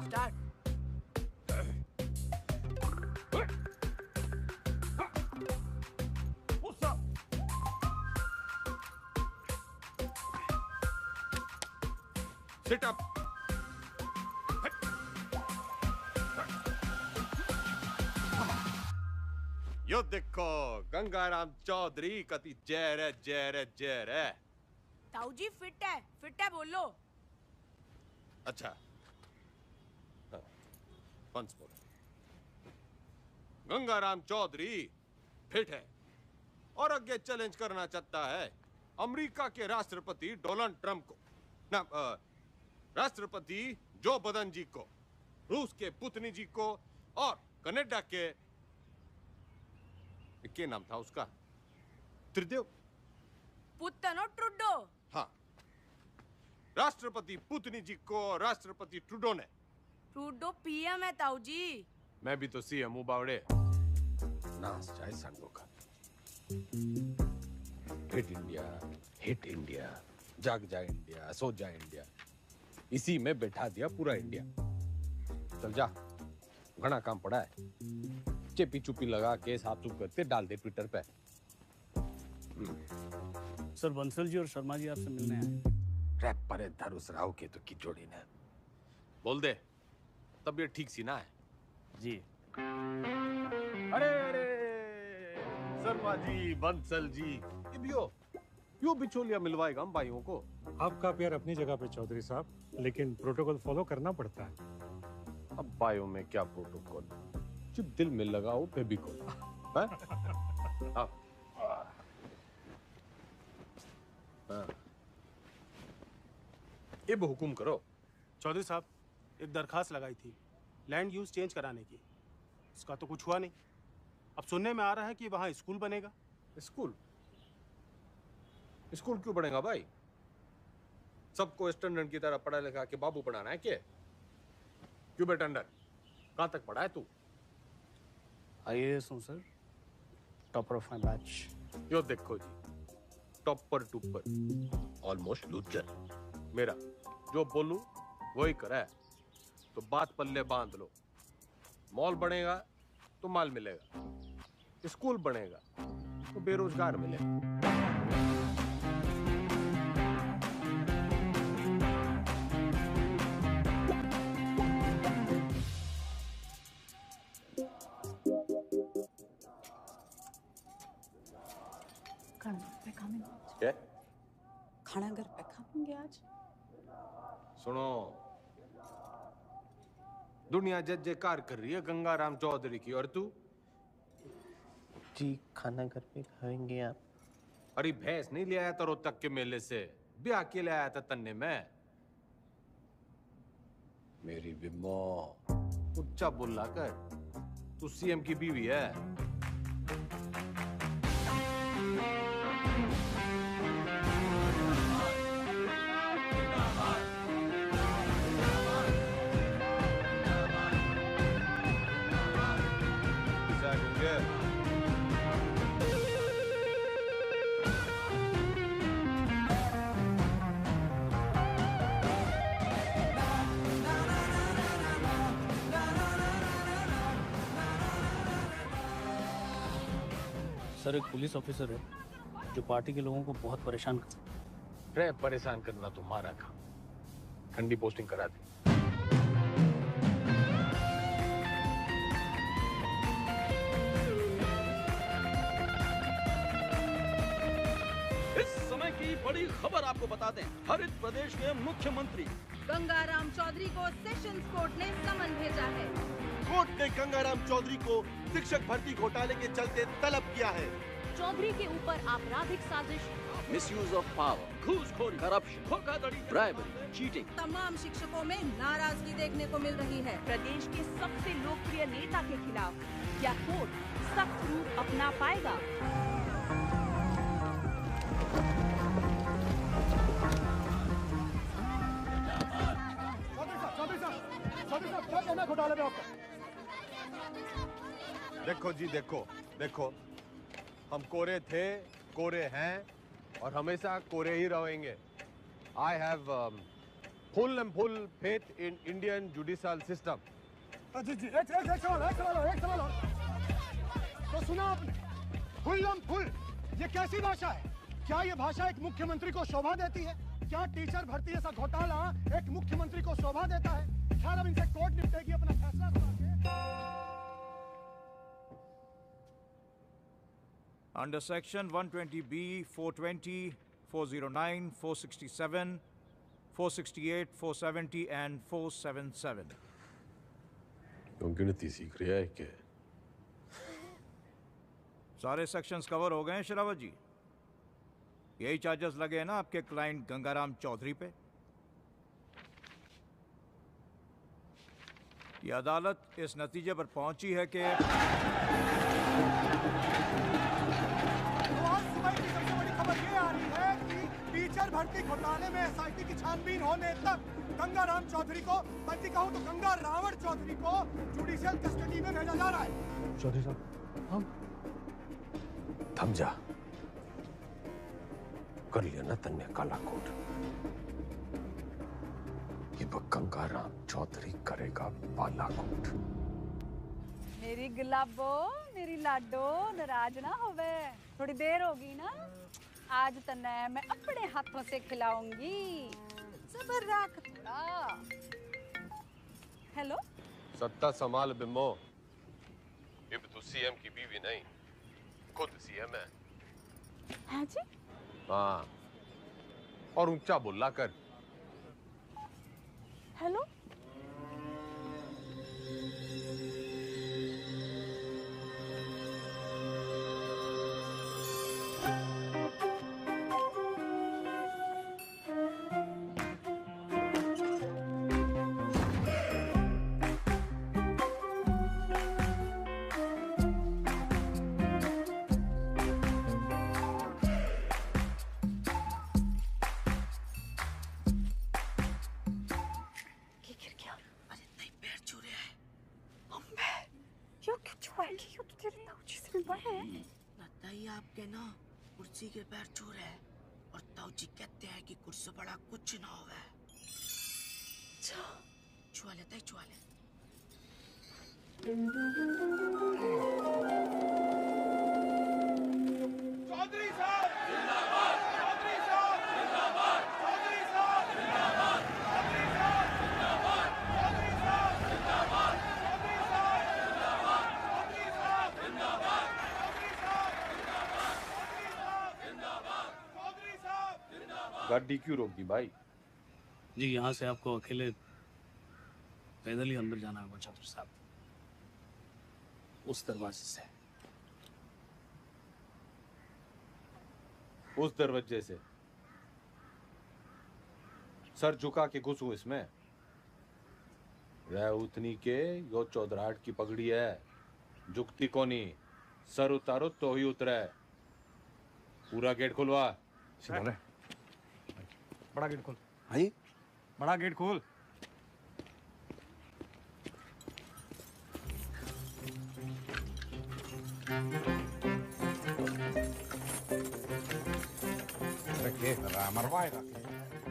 Start. Sit up. यो देखो गंगाराम चौधरी कति जहर है, जहर है, जहर है। ताऊ जी फिट है बोलो। अच्छा once more. Gangaram Chaudhary fit है और आगे चैलेंज करना चाहता है अमेरिका के राष्ट्रपति डोनाल्ड ट्रंप को, ना राष्ट्रपति जो बदन जी को, रूस के पुतिन जी को और कनाडा के क्या नाम था उसका, त्रिदेव पुतनो ट्रुडो। हाँ, राष्ट्रपति पुतिन जी को राष्ट्रपति ट्रुडो ने। ट्रुडो पीएम है ताऊ जी। मैं भी तो सीएम हूं बावड़े। नाच जाए संडो का। हिट इंडिया, जाग जाए इंडिया, सो जाए इंडिया, इसी में बैठा दिया पूरा इंडिया। चल जा, घना काम पड़ा है। चेपी चुपी लगा के साफ सुफ करते डाल दे ट्विटर पे। सर बंसल जी और शर्मा जी आपसे मिलने आए। रैप पर धरुस राव के तो की जोड़ी ने। बोल दे, तबीयत ठीक सी ना है? जी। अरे शर्मा जी, बंसल जी, ये भी हो। यो बिचौलिया मिलवाएगा हम भाइयों को। आपका प्यार अपनी जगह पे चौधरी साहब, लेकिन प्रोटोकॉल फॉलो करना पड़ता है। अब भाइयों में क्या प्रोटोकॉल, जब दिल में लगाओ फेविकोल। अब हुकुम करो। चौधरी साहब, एक दरखास्त लगाई थी लैंड यूज चेंज कराने की, इसका तो कुछ हुआ नहीं। अब सुनने में आ रहा है कि वहाँ स्कूल बनेगा। स्कूल? स्कूल क्यों बनेगा भाई? सबको स्टैंडर्ड की तरह पढ़ा लिखा के बाबू बनाना है क्या? क्यों बेटा अंडर, कहाँ तक पढ़ा है तू? आईएएस हूँ sir, topper of my batch. यो देखो जी, टॉपर टूपर, ऑलमोस्ट लूजर। मेरा जो बोलूं वही करा है, तो बात पल्ले बांध लो। मॉल बनेगा तो माल मिलेगा, स्कूल बनेगा तो बेरोजगार मिलेगा। क्या? खाना घर पे खाएंगे आज। सुनो, दुनिया जय जयकार कर रही है गंगाराम चौधरी की, और तू? जी खाना घर पे खाएंगे आप। अरे भैंस नहीं ले आया था रोहतक के मेले से, ब्याह के ले आया था तन्ने में। मेरी बिम्मो, उच्चा बोला कर, तू सीएम की बीवी है। सर एक पुलिस ऑफिसर है जो पार्टी के लोगों को बहुत परेशान करता है। परेशान करना तुम्हारा काम, ठंडी पोस्टिंग करा दी। इस समय की बड़ी खबर आपको बता दें, हरित प्रदेश के मुख्यमंत्री गंगाराम चौधरी को सेशंस कोर्ट ने समन भेजा है। कोर्ट ने गंगाराम चौधरी को शिक्षक भर्ती घोटाले के चलते तलब किया है। चौधरी के ऊपर आपराधिक साजिश, मिसयूज ऑफ पावर, घूसखोरी, करप्शन, धोखाधड़ी, ब्राइबरी, चीटिंग, तमाम शिक्षकों में नाराजगी देखने को मिल रही है। प्रदेश के सबसे लोकप्रिय नेता के खिलाफ क्या कोर्ट सख्त रूप अपना पाएगा? क्या कहना घोटाले में आपका? देखो जी, देखो देखो, हम कोरे थे, कोरे हैं और हमेशा कोरे ही रहेंगे। I have full and full faith in Indian judicial system. जी जी, एक सवाल और। तो सुना आपने, फुल, ये कैसी भाषा है? क्या ये भाषा एक मुख्यमंत्री को शोभा देती है? क्या टीचर भर्ती जैसा घोटाला एक मुख्यमंत्री को शोभा देता है? खैर, अब इनसे कोर्ट निपटेगी, अपना फैसला सुना Under Section 120B, 420, 409, 467, 468, 470 and 477. तुम गिनती सीख रहे हैं क्या? सारे सेक्शंस कवर हो गए हैं शरावत जी। यही चार्जेस लगे हैं ना आपके क्लाइंट गंगाराम चौधरी पे? ये अदालत इस नतीजे पर पहुंची है कि टीचर भर्ती घोटाले में एसआईटी की छानबीन होने तक गंगाराम चौधरी को, बल्कि कहूं तो गंगा रावण चौधरी को जुडिशियल कस्टडी में भेजा जा रहा है। चौधरी साहब, हम थम जा। कर लिया ना तन्ने काला कोट। ये गंगाराम चौधरी करेगा बालाकोट। मेरी गुलाबो, मेरी लाडो, नाराज ना होवे। थोड़ी देर होगी ना, आज तन्ने मैं अपने हाथों से खिलाऊंगी। सब्र रख थोड़ा। हेलो, सत्ता संभाल बिम्बो। अब तू सीएम की बीवी नहीं, खुद सीएम है। हाँ जी? हाँ, और ऊंचा बोला कर। हेलो, लगता ही आपके ना कुर्सी के पैर छू रहे हैं और ताऊजी कहते हैं कि कुर्सी बड़ा कुछ ना होवे। छुआ लेता ही छुआ ले। चौधरी साहब जिंदाबाद, चौधरी साहब जिंदाबाद, चौधरी साहब जिंदाबाद, चौधरी साहब जिंदाबाद, चौधरी साहब जिंदाबाद, चौधरी साहब जिंदाबाद, चौधरी साहब जिंदाबाद, चौधरी साहब जिंदाबाद, चौधरी साहब जिंदाबाद। गाड़ी क्यों रोक दी भाई? जी, यहाँ से आपको अकेले पैदल ही अंदर जाना होगा चौधरी साहब, उस दरवाजे से। उस दरवाजे से? सर झुका के घुसूं इसमें? रह उतनी के यो चौधराहट की पगड़ी है, झुकती कोनी। सर उतारो तो ही उतरे। पूरा गेट खुलवा। बड़ा गेट खोल। हाँ जी, बड़ा गेट खोल।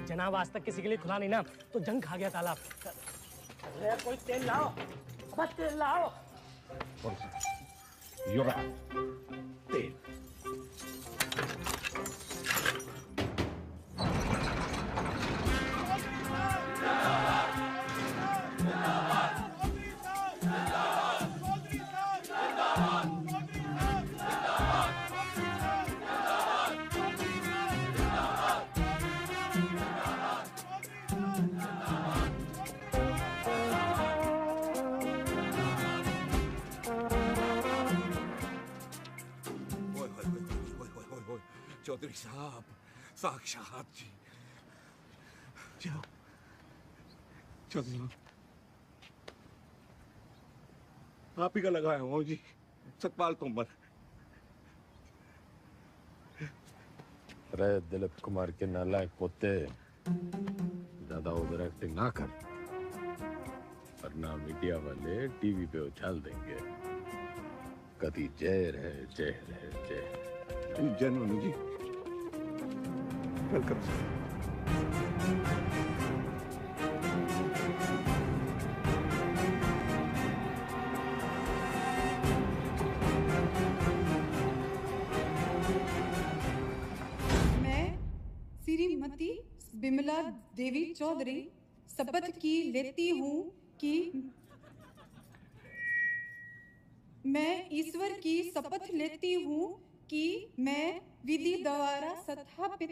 जनाब, आज तक किसी के लिए खुला नहीं ना, तो जंग खा गया तालाब। अरे कोई तेल लाओ, बस तेल लाओ। तेल। चौधरी साहब, साक्षात जी। जाओ चौधरी साहब, आप ही का लगाया हूँ जी, सतपाल तोमर। अरे दिलीप कुमार के नालायक पोते, ज्यादा ओवर एक्टिंग ना कर, वरना मीडिया वाले टीवी पे उछाल देंगे। कभी जहर है, जहर है, जहर। जनरल जी, वेलकम सर। मैं श्रीमती बिमला देवी चौधरी शपथ की लेती हूँ कि मैं ईश्वर की शपथ लेती हूँ कि मैं विधि द्वारा स्थापित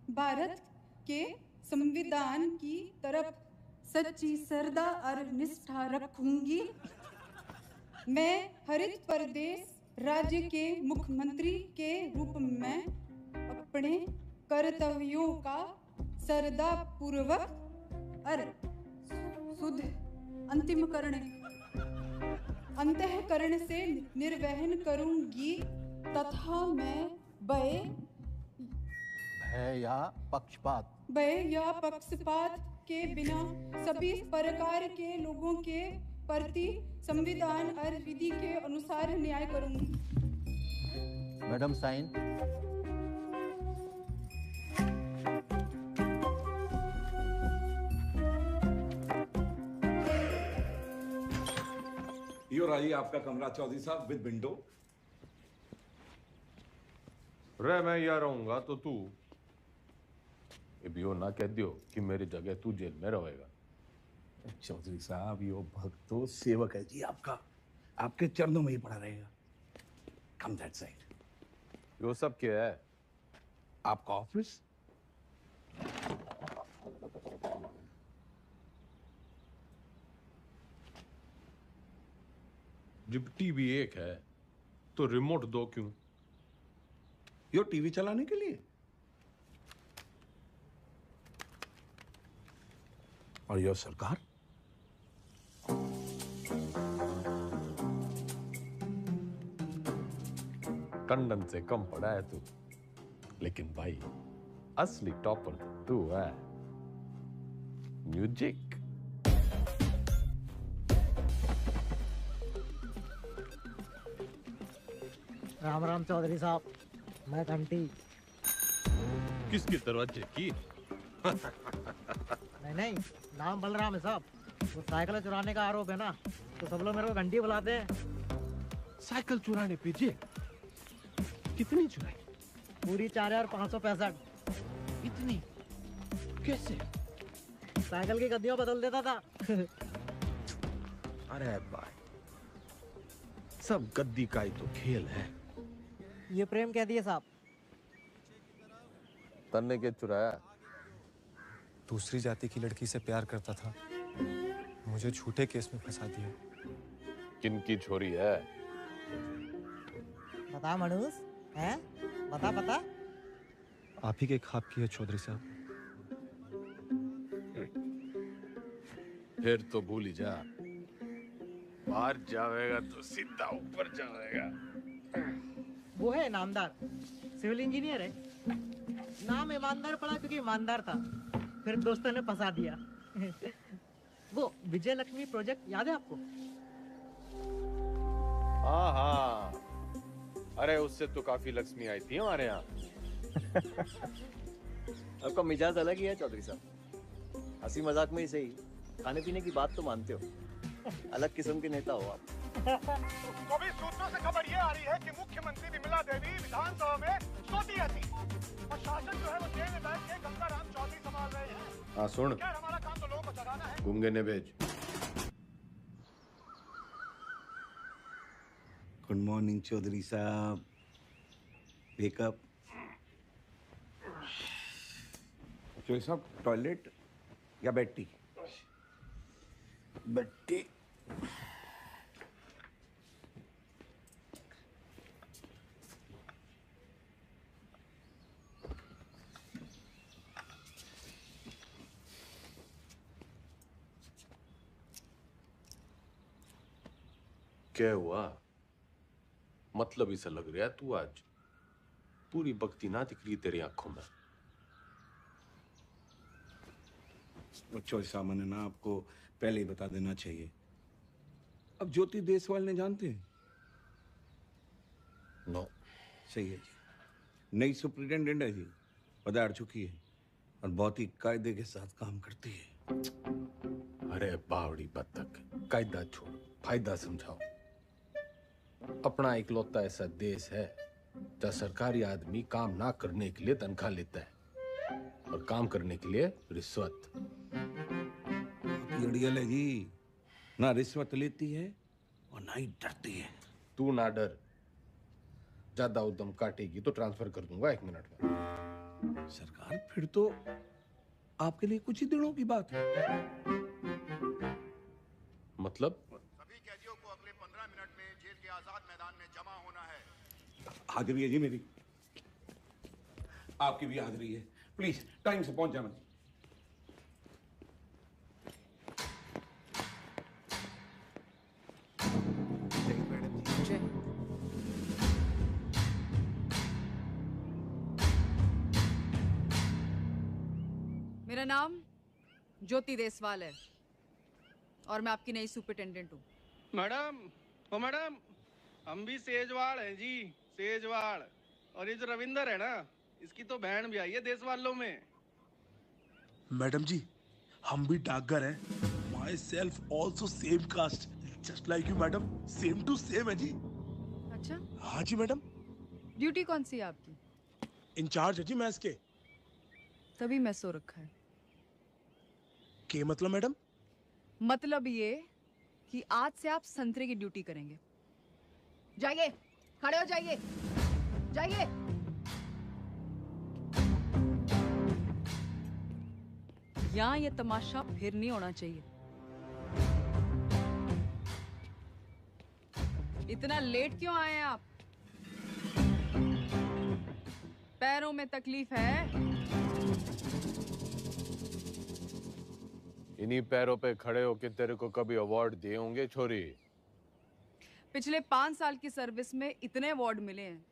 भारत के संविधान की तरफ सच्ची श्रद्धा और निष्ठा रखूंगी। मैं हरित प्रदेश राज्य के मुख्यमंत्री के रूप में अपने कर्तव्यों का श्रद्धापूर्वक और शुद्ध अंतःकरण से निर्वहन करूंगी तथा मैं भय या पक्षपात के बिना सभी प्रकार के लोगों के प्रति संविधान और विधि के अनुसार न्याय करूंगी। Madam sign. यो रही आपका कमरा चौधरी साहब विद विंडो। रे मैं यहाँ रहूंगा तो तू ये भी ना कह दियो कि मेरी जगह तू जेल में रहेगा। चौधरी साहब यो भक्तो सेवक है जी आपका, आपके चरणों में ही पड़ा रहेगा। कम दैट साइड। यो सब क्या है? आपका ऑफिस। जब टीवी एक है तो रिमोट दो क्यों? यो टीवी चलाने के लिए। और यो सरकार। टंडन से कम पड़ा है तू, लेकिन भाई असली टॉपर तो तू है। म्यूजिक। राम राम चौधरी साहब, मैं घंटी। किसके दरवाजे की? नहीं, नाम बलराम है साहब। वो साइकिल चुराने का आरोप है ना, तो सब लोग मेरे को घंटी बुलाते हैं। साइकिल चुराने पे जेल? कितनी चुराई? पूरी 4565। इतनी? कैसे? साइकिल की गद्दियां बदल देता था। अरे भाई, सब गद्दी का ही तो खेल है। ये प्रेम कह दिए साहब। तन्ने के चुराया? दूसरी जाति की लड़की से प्यार करता था, मुझे झूठे केस में फंसा दिया। किनकी छोरी है? बता मनुष, हैं? बता। आप ही के ख्वाब की है चौधरी साहब। फिर तो भूल ही जा, बाहर जाएगा तो सीधा ऊपर जाएगा। वो है नामदार, सिविल इंजीनियर है। नाम ईमानदार पड़ा क्योंकि ईमानदार था, फिर दोस्तों ने फंसा दिया। वो विजय लक्ष्मी प्रोजेक्ट याद है आपको? हाँ, अरे उससे तो काफी लक्ष्मी आई थी हमारे यहाँ। आपका मिजाज अलग ही है चौधरी साहब। हंसी मजाक में ही सही, खाने पीने की बात तो मानते हो। अलग किस्म के नेता हो आप। तो अभी सूत्रों से खबर ये आ रही है कि मुख्यमंत्री विमला देवी विधानसभा में सोती रहती और शासन जो है वो जेल में बैठ के गंगाराम चौधरी संभाल रहे हैं। हाँ सुन, क्या हमारा काम तो लोगों को जगाना है। गूंगे ने भेज। गुड मॉर्निंग चौधरी साहब। वेकअप। चौधरी साहब टॉयलेट या बेड-टी? बेड-टी। क्या हुआ? मतलब इसे लग रहा है तू आज पूरी भक्ति ना दिख रही तेरी आंखों में। चौधरी साहब ने ना आपको पहले ही बता देना चाहिए। अब ज्योति देसवाल ने जानते हैं? नो। सही है जी, नई सुप्रिंटेंडेंट है जी, पधार चुकी है और बहुत ही कायदे के साथ काम करती है। अरे बावड़ी बत्तख, कायदा छोड़, फायदा समझाओ। अपना इकलौता ऐसा देश है जहाँ सरकारी आदमी काम ना करने के लिए तनख्वाह लेता है और काम करने के लिए रिश्वत। अड़ियल है जी, ना रिश्वत लेती है और ना ही डरती है। तू ना डर, ज्यादा उद्यम काटेगी तो ट्रांसफर कर दूंगा 1 मिनट में। सरकार फिर तो आपके लिए कुछ ही दिनों की बात है। मतलब? सभी कैदियों को अगले 15 मिनट में जेल के आजाद मैदान में जमा होना है। हाजिरी है जी मेरी, आपकी भी हाजिरी है। प्लीज टाइम से पहुंच जाना। मेरा नाम ज्योति देसवाल है और मैं आपकी नई सुपरिटेंडेंट हूँ। मैडम, ओ मैडम, हम भी सेजवाड़ हैं जी, सेजवाड़। और ये जो रविंदर है ना, इसकी तो बहन भी आई है देश वालों में। मैडम जी, हम भी डाकघर हैं। Myself also same caste, just like you madam, same to same है जी। अच्छा? हाँ जी मैडम। ड्यूटी कौन सी है आपकी? इंचार्ज है जी मैस के। तभी मैं सो रखा है। के मतलब मैडम? मतलब ये कि आज से आप संतरे की ड्यूटी करेंगे। जाइए, खड़े हो जाइए, जाइए। यहाँ ये तमाशा फिर नहीं होना चाहिए। इतना लेट क्यों आए हैं आप? पैरों में तकलीफ है? इन्हीं पैरों पे खड़े होके तेरे को कभी अवार्ड दिए होंगे छोरी? पिछले 5 साल की सर्विस में इतने अवार्ड मिले हैं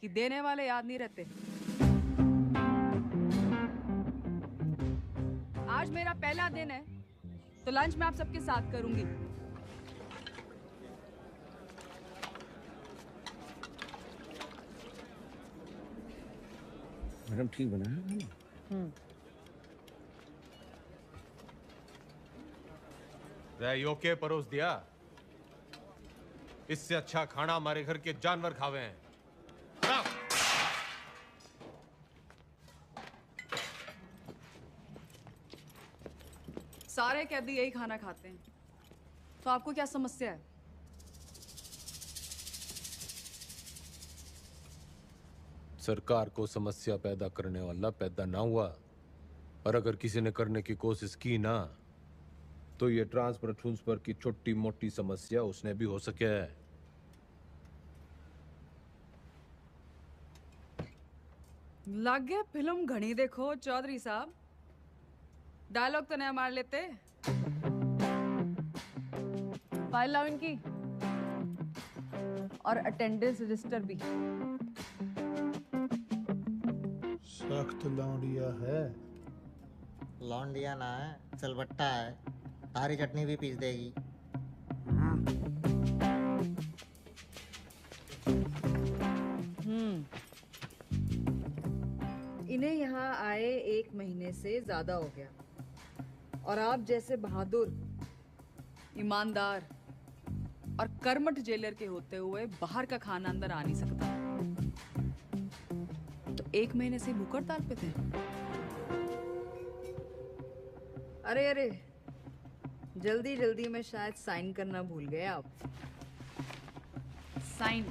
कि देने वाले याद नहीं रहते। आज मेरा पहला दिन है तो लंच मैं आप सबके साथ करूंगी। मैडम ठीक बना है? योके परोस दिया। इससे अच्छा खाना हमारे घर के जानवर खावे हैं। सारे कैदी यही खाना खाते हैं, तो आपको क्या समस्या है? सरकार को समस्या पैदा करने वाला पैदा ना हुआ, और अगर किसी ने करने की कोशिश की ना, तो ये ट्रांसफर की छोटी मोटी समस्या उसने भी हो सके है। लग गया फिल्म घनी देखो चौधरी साहब। डायलॉग तो नया मार लेते। फाइल लाओ इनकी और अटेंडेंस रजिस्टर भी। सख्त लौंडिया है। लौंडिया ना है, चलबट्टा है। तारी चटनी भी पीस देगी। इन्हें यहाँ आए 1 महीने से ज्यादा हो गया और आप जैसे बहादुर, ईमानदार और कर्मठ जेलर के होते हुए बाहर का खाना अंदर आ नहीं सकता। तो 1 महीने से भूख हड़ताल पे थे। अरे अरे, जल्दी जल्दी में शायद साइन करना भूल गए आप। साइन।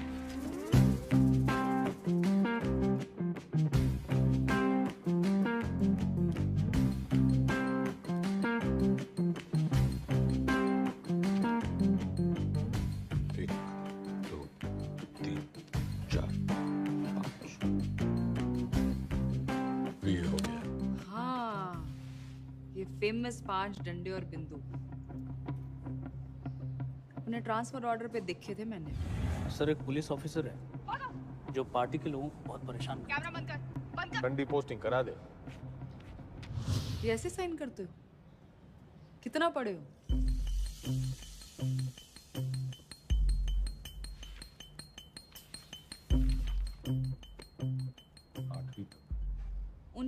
फेमस 5 डंडे और बिंदु उन्हें ट्रांसफर ऑर्डर पे दिखे थे मैंने। सर, एक पुलिस ऑफिसर है जो पार्टी के लोगों को बहुत परेशान करता है। कैमरा बंद कर, बंद कर। डंडी पोस्टिंग करा दे। ये ऐसे साइन करते हो? कितना पढ़े हो?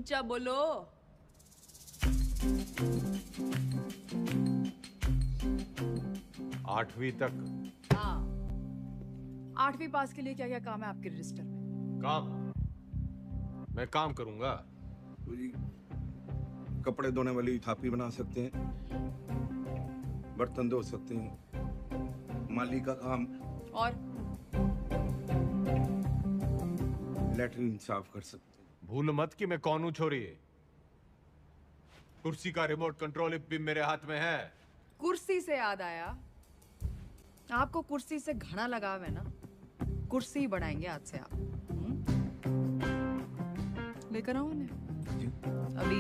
ऊंचा बोलो। 8वीं तक। हाँ, 8वीं पास के लिए क्या क्या काम है आपके रजिस्टर में? काम? मैं काम करूंगा। जी, कपड़े धोने वाली थापी बना सकते हैं, बर्तन धो सकते हैं, माली का काम और लेटरिन साफ कर सकते हैं। भूल मत कि मैं कौन हूं छोरी। कुर्सी का रिमोट कंट्रोल भी मेरे हाथ में है। कुर्सी से याद आया, आपको कुर्सी से घना लगाव है ना, कुर्सी ही बनाएंगे आज से आप। लेकर आओ उन्हें अभी।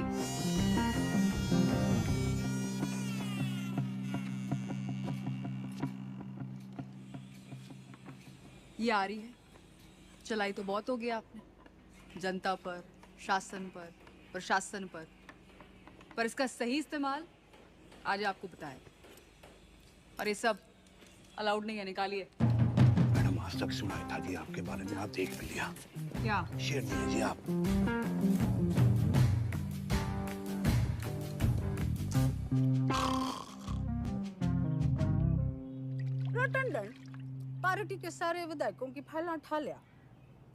ये आ रही है, चलाई तो बहुत हो गया आपने, जनता पर, शासन पर, प्रशासन पर इसका सही इस्तेमाल आज आपको बताएं। और ये सब अलाउड नहीं है, निकालिए। मैडम, आज तक सुना था जी आपके बारे में, आप देख भी लिया। क्या? शेर नहीं है जी आप। टंडन, पार्टी के सारे विधायकों की फाइल उठा लिया,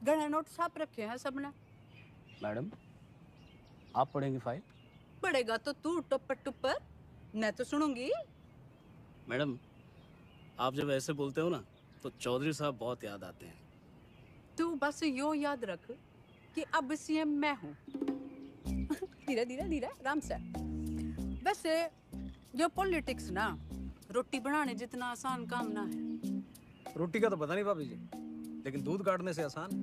गणे नोट छाप रखे हैं सबने। मैडम, आप पढ़ेंगी फाइल? पढ़ेगा तो तू टुप्पर टुप्पर, मैं तो सुनूंगी। मैडम, आप जब ऐसे बोलते हो ना तो चौधरी साहब बहुत याद आते हैं। तू बस यो याद रख कि अब सीएम मैं हूँ। धीरे धीरे धीरे आराम से। वैसे जो पॉलिटिक्स ना रोटी बनाने जितना आसान काम ना है। रोटी का तो पता नहीं भाभी जी, लेकिन दूध काटने से आसान है।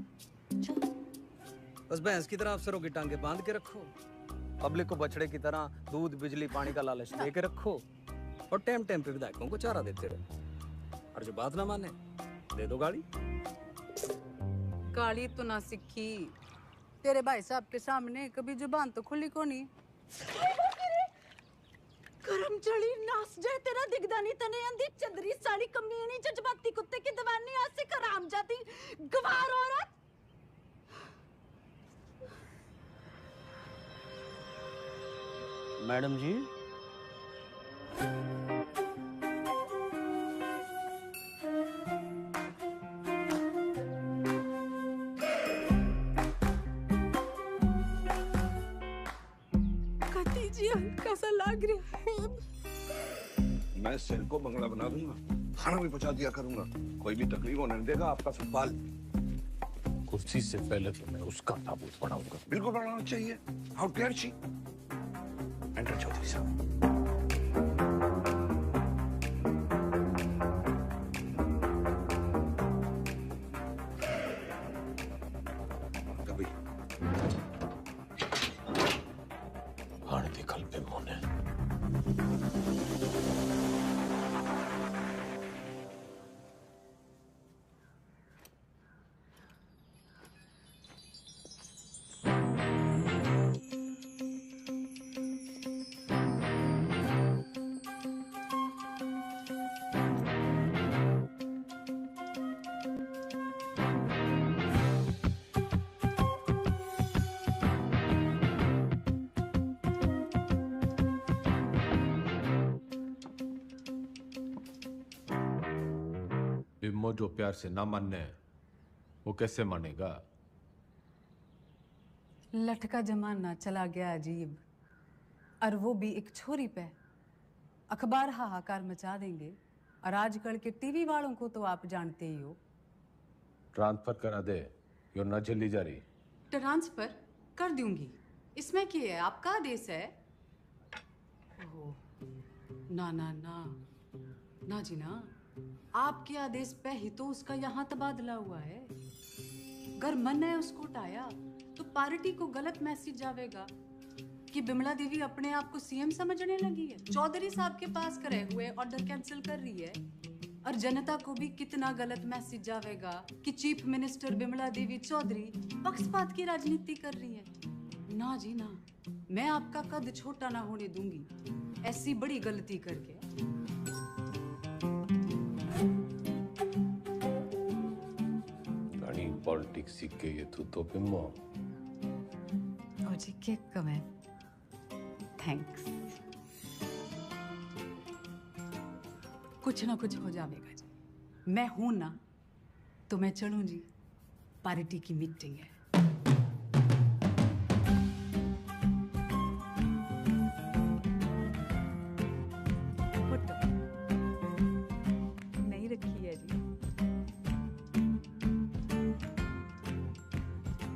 बस भैंस की तरह अफसरों की टांगे बांध के रखो, पब्लिक को बछड़े की तरह दूध बिजली पानी का लालच दे के रखो, और टाइम टाइम पे विधायकों को चारा देते रहो। और जो बात ना माने दे दो गाली। गाली तो ना सीखी, तेरे भाई साहब के सामने कभी जुबान तो खुली को नहीं। करम चढ़ी नास जाए तेरा दिखदा नहीं तने अंधी चंदरी साली कमीनी जज्बाती कुत्ते की दीवानी आसे कराम जाती गवार औरत। मैडम जी, कैसा लग रहा है? मैं सेल को बंगला बना दूंगा, खाना भी पहुंचा दिया करूंगा, कोई भी तकलीफ होने नहीं देगा आपका सुखपाल। कुर्सी से पहले तो मैं उसका ताबूत बनाऊंगा। बिल्कुल बनाना चाहिए। How dare she. Enter Chaudhary साहब। बिम्मो जो प्यार से ना मानने वो कैसे मानेगा? लटका जमाना चला गया अजीब, और वो भी एक छोरी पे। अखबार हाहाकार मचा देंगे, और आजकल के टीवी वालों को तो आप जानते ही हो। ट्रांसफर करा दे, यो ना जल्दी जा रही। ट्रांसफर कर दूंगी, इसमें क्या है, आपका आदेश है। ओह, ना ना ना ना जी ना, आपके आदेश पे ही तो उसका यहाँ तबादला हुआ है। अगर मन है उसको उठाया तो पार्टी को गलत मैसेज जावेगा कि बिमला देवी अपने आप को सीएम समझने लगी है, चौधरी साहब के पास करे हुए ऑर्डर कैंसिल कर रही है। और जनता को भी कितना गलत मैसेज जावेगा कि चीफ मिनिस्टर बिमला देवी चौधरी पक्षपात की राजनीति कर रही है। ना जी ना, मैं आपका कद छोटा ना होने दूंगी ऐसी बड़ी गलती करके। पॉलिटिक्स सीख के ये तू तो बिम्मो। और मुझे केक कम है। थैंक्स। कुछ ना कुछ हो जाएगा जी। मैं हूं ना तो मैं चलूं जी। पार्टी की मीटिंग है। फोटो नहीं रखी है जी।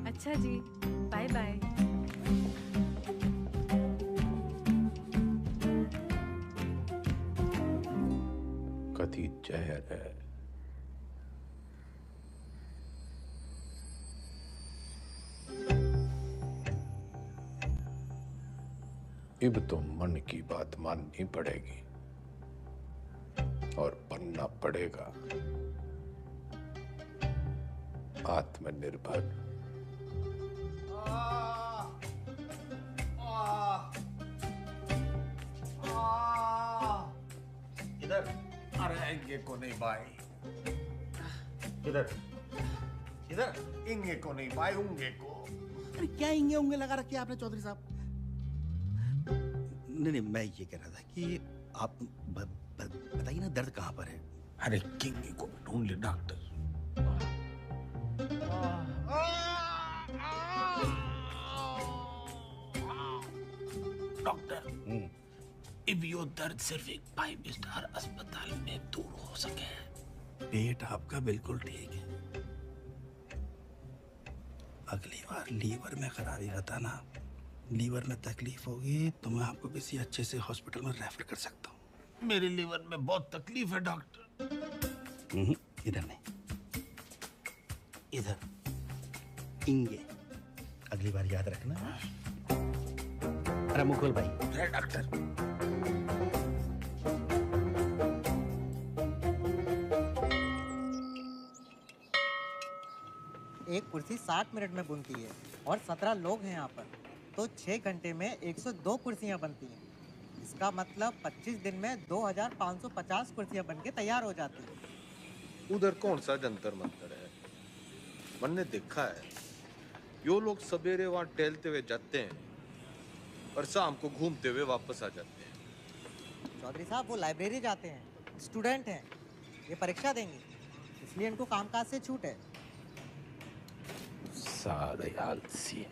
अच्छा जी, बाय बाय। कथी जहर है। अब तो मन की बात माननी पड़ेगी और बनना पड़ेगा आत्मनिर्भर। इधर। अरे इंगे को नहीं भाई। इधर इधर। इंगे को नहीं भाई, उंगे को। अरे क्या इंगे उंगे लगा रखे आपने चौधरी साहब? नहीं, मैं ये कह रहा था कि आप बताइए ना दर्द कहाँ पर है? अरे किंग को ढूंढ ले डॉक्टर। डॉक्टर, अब यो दर्द सिर्फ एक 5 स्टार अस्पताल में दूर हो सके। पेट आपका बिल्कुल ठीक है। अगली बार लीवर में खराबी बताना। लीवर में तकलीफ होगी तो मैं आपको किसी अच्छे से हॉस्पिटल में रेफर कर सकता हूँ। मेरे लीवर में बहुत तकलीफ है डॉक्टर। इधर नहीं, इधर। इंगे। अगली बार याद रखना। अरे मुकुल भाई। डॉक्टर। एक कुर्सी 60 मिनट में बनती है और 17 लोग हैं यहाँ पर, तो 6 घंटे में 102 कुर्सियाँ बनती हैं। इसका मतलब 25 दिन में 2550 कुर्सियाँ बनके तैयार हो जाती हैं। उधर कौन सा जंतर मंतर है? मैंने देखा है यो लोग सवेरे वहां टहलते हुए जाते हैं और शाम को घूमते हुए वापस आ जाते हैं। चौधरी साहब वो लाइब्रेरी जाते हैं, स्टूडेंट हैं, ये परीक्षा देंगे, इसलिए इनको कामकाज से छूट है। सारे आलसी।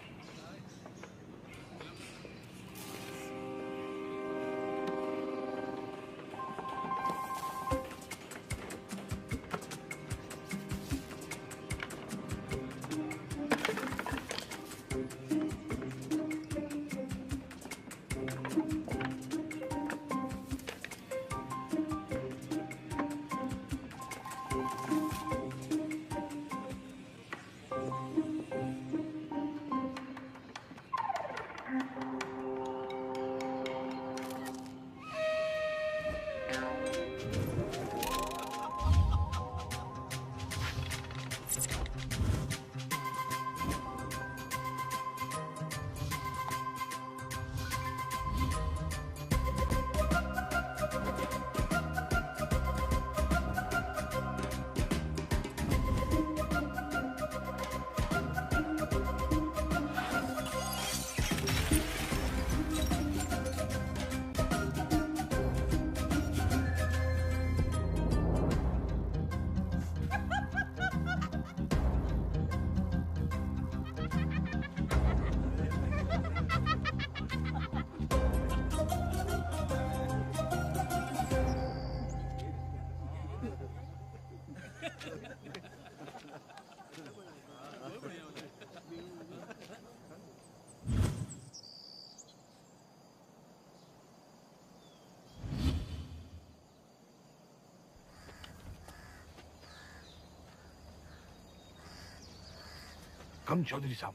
कम चौधरी साहब,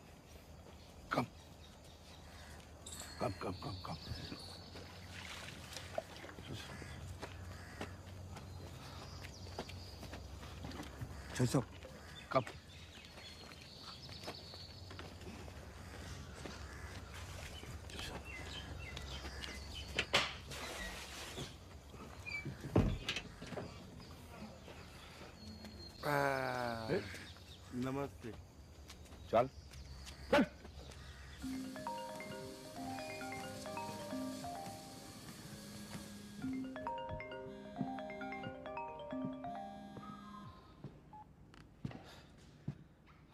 कम कम कम कम कम। चौधरी साहब, कम। नमस्ते। चल चल।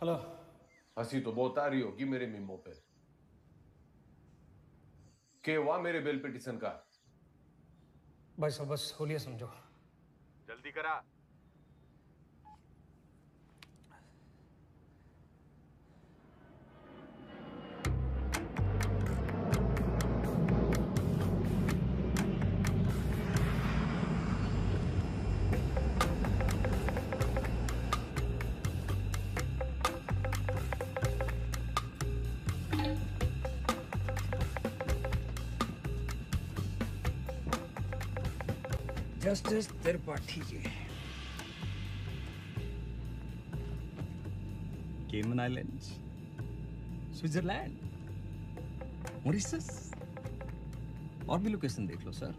हेलो। हंसी तो बहुत आ रही होगी मेरे मीमो पे। क्या हुआ मेरे बेल पिटीशन का? भाई साहब बस होलिया समझो। जल्दी करा। जस्टिस त्रिपाठी जी, केमन आइलैंड्स, स्विट्जरलैंड, मॉरिशस, और भी लोकेशन देख लो सर।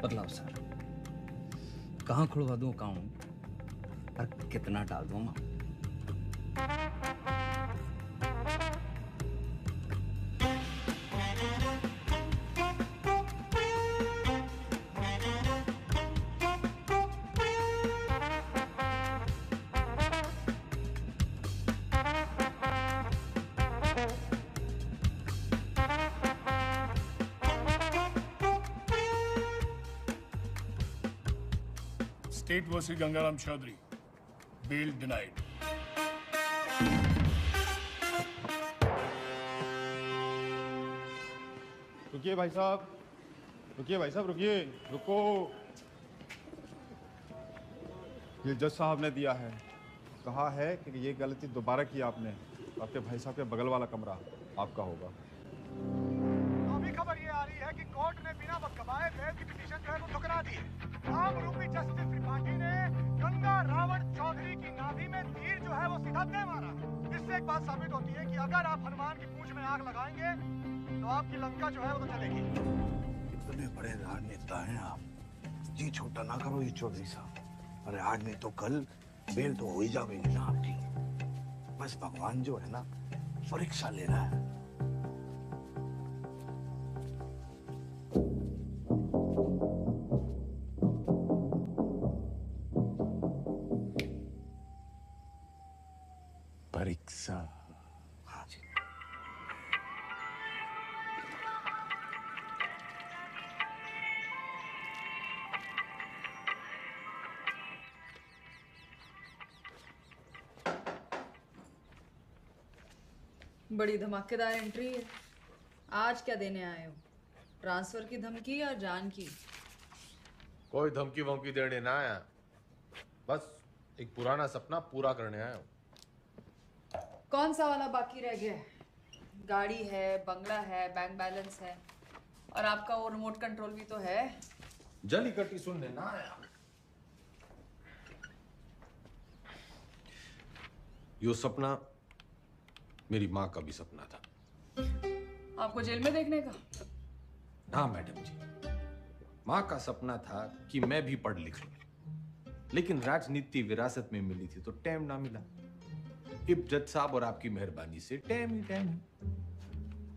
बतलाओ सर, कहाँ खुलवा दूं अकाउंट और कितना डाल दूं amount? State versus Gangaram Chaudhary. Bail denied. रुकिए भाई साहब, रुकिए भाई साहब, रुकिए, रुको। ये जज साहब ने दिया है, कहा है कि ये गलती दोबारा की आपने, आपके भाई साहब के बगल वाला कमरा आपका होगा। अभी खबर ये आ रही है कि कोर्ट ने बिना वक्त गवाए बेल की पिटीशन जो है वो ठुकरा दी है। आरोपी जस्टिस त्रिपाठी ने गंगा रावण चौधरी की नाभि में तीर जो है वो सीधा दे मारा। इससे एक बात साबित होती है कि अगर आप हनुमान की पूंछ में आग लगाएंगे तो आपकी लंका जो है वो तो चलेगी। इतने बड़े राजनेता हैं आप, जी छोटा ना करो ये चौधरी साहब। अरे आज नहीं तो कल बेल तो हो ही जाएगी ना आपकी। बस भगवान जो है ना परीक्षा ले रहा है। परीक्षा। हाँ जी। बड़ी धमाकेदार एंट्री है। आज क्या देने आए हो? ट्रांसफर की धमकी या जान की? कोई धमकी वमकी देने ना आया, बस एक पुराना सपना पूरा करने आया हूँ। कौन सा वाला बाकी रह गया है? गाड़ी है, बंगला है, बैंक बैलेंस है, और आपका वो रिमोट कंट्रोल भी तो है। जली कटी सुनने ना आया। यो सपना मेरी माँ का भी सपना था। आपको जेल में देखने का? हाँ मैडम जी, माँ का सपना था कि मैं भी पढ़ लिख लूं, लेकिन राजनीति विरासत में मिली थी तो टाइम ना मिला। इब जज साहब और आपकी मेहरबानी से टाइम ही टाइम है।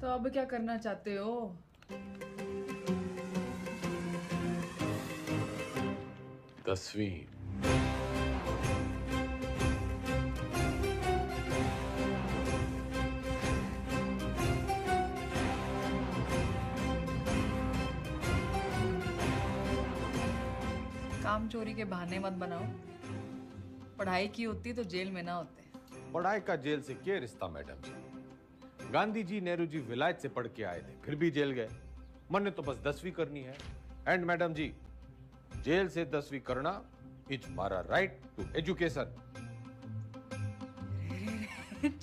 तो अब क्या करना चाहते हो? तस्वीर। काम चोरी के बहाने मत बनाओ। पढ़ाई की होती तो जेल में ना होते। पढ़ाई का जेल से क्या रिश्ता मैडम जी? गांधी जी, नेहरू जी विलायत से पढ़ के आए थे, फिर भी जेल गए। मन ने तो बस 10वीं करनी है। एंड मैडम जी, जेल से 10वीं करना इज हमारा राइट टू एजुकेशन।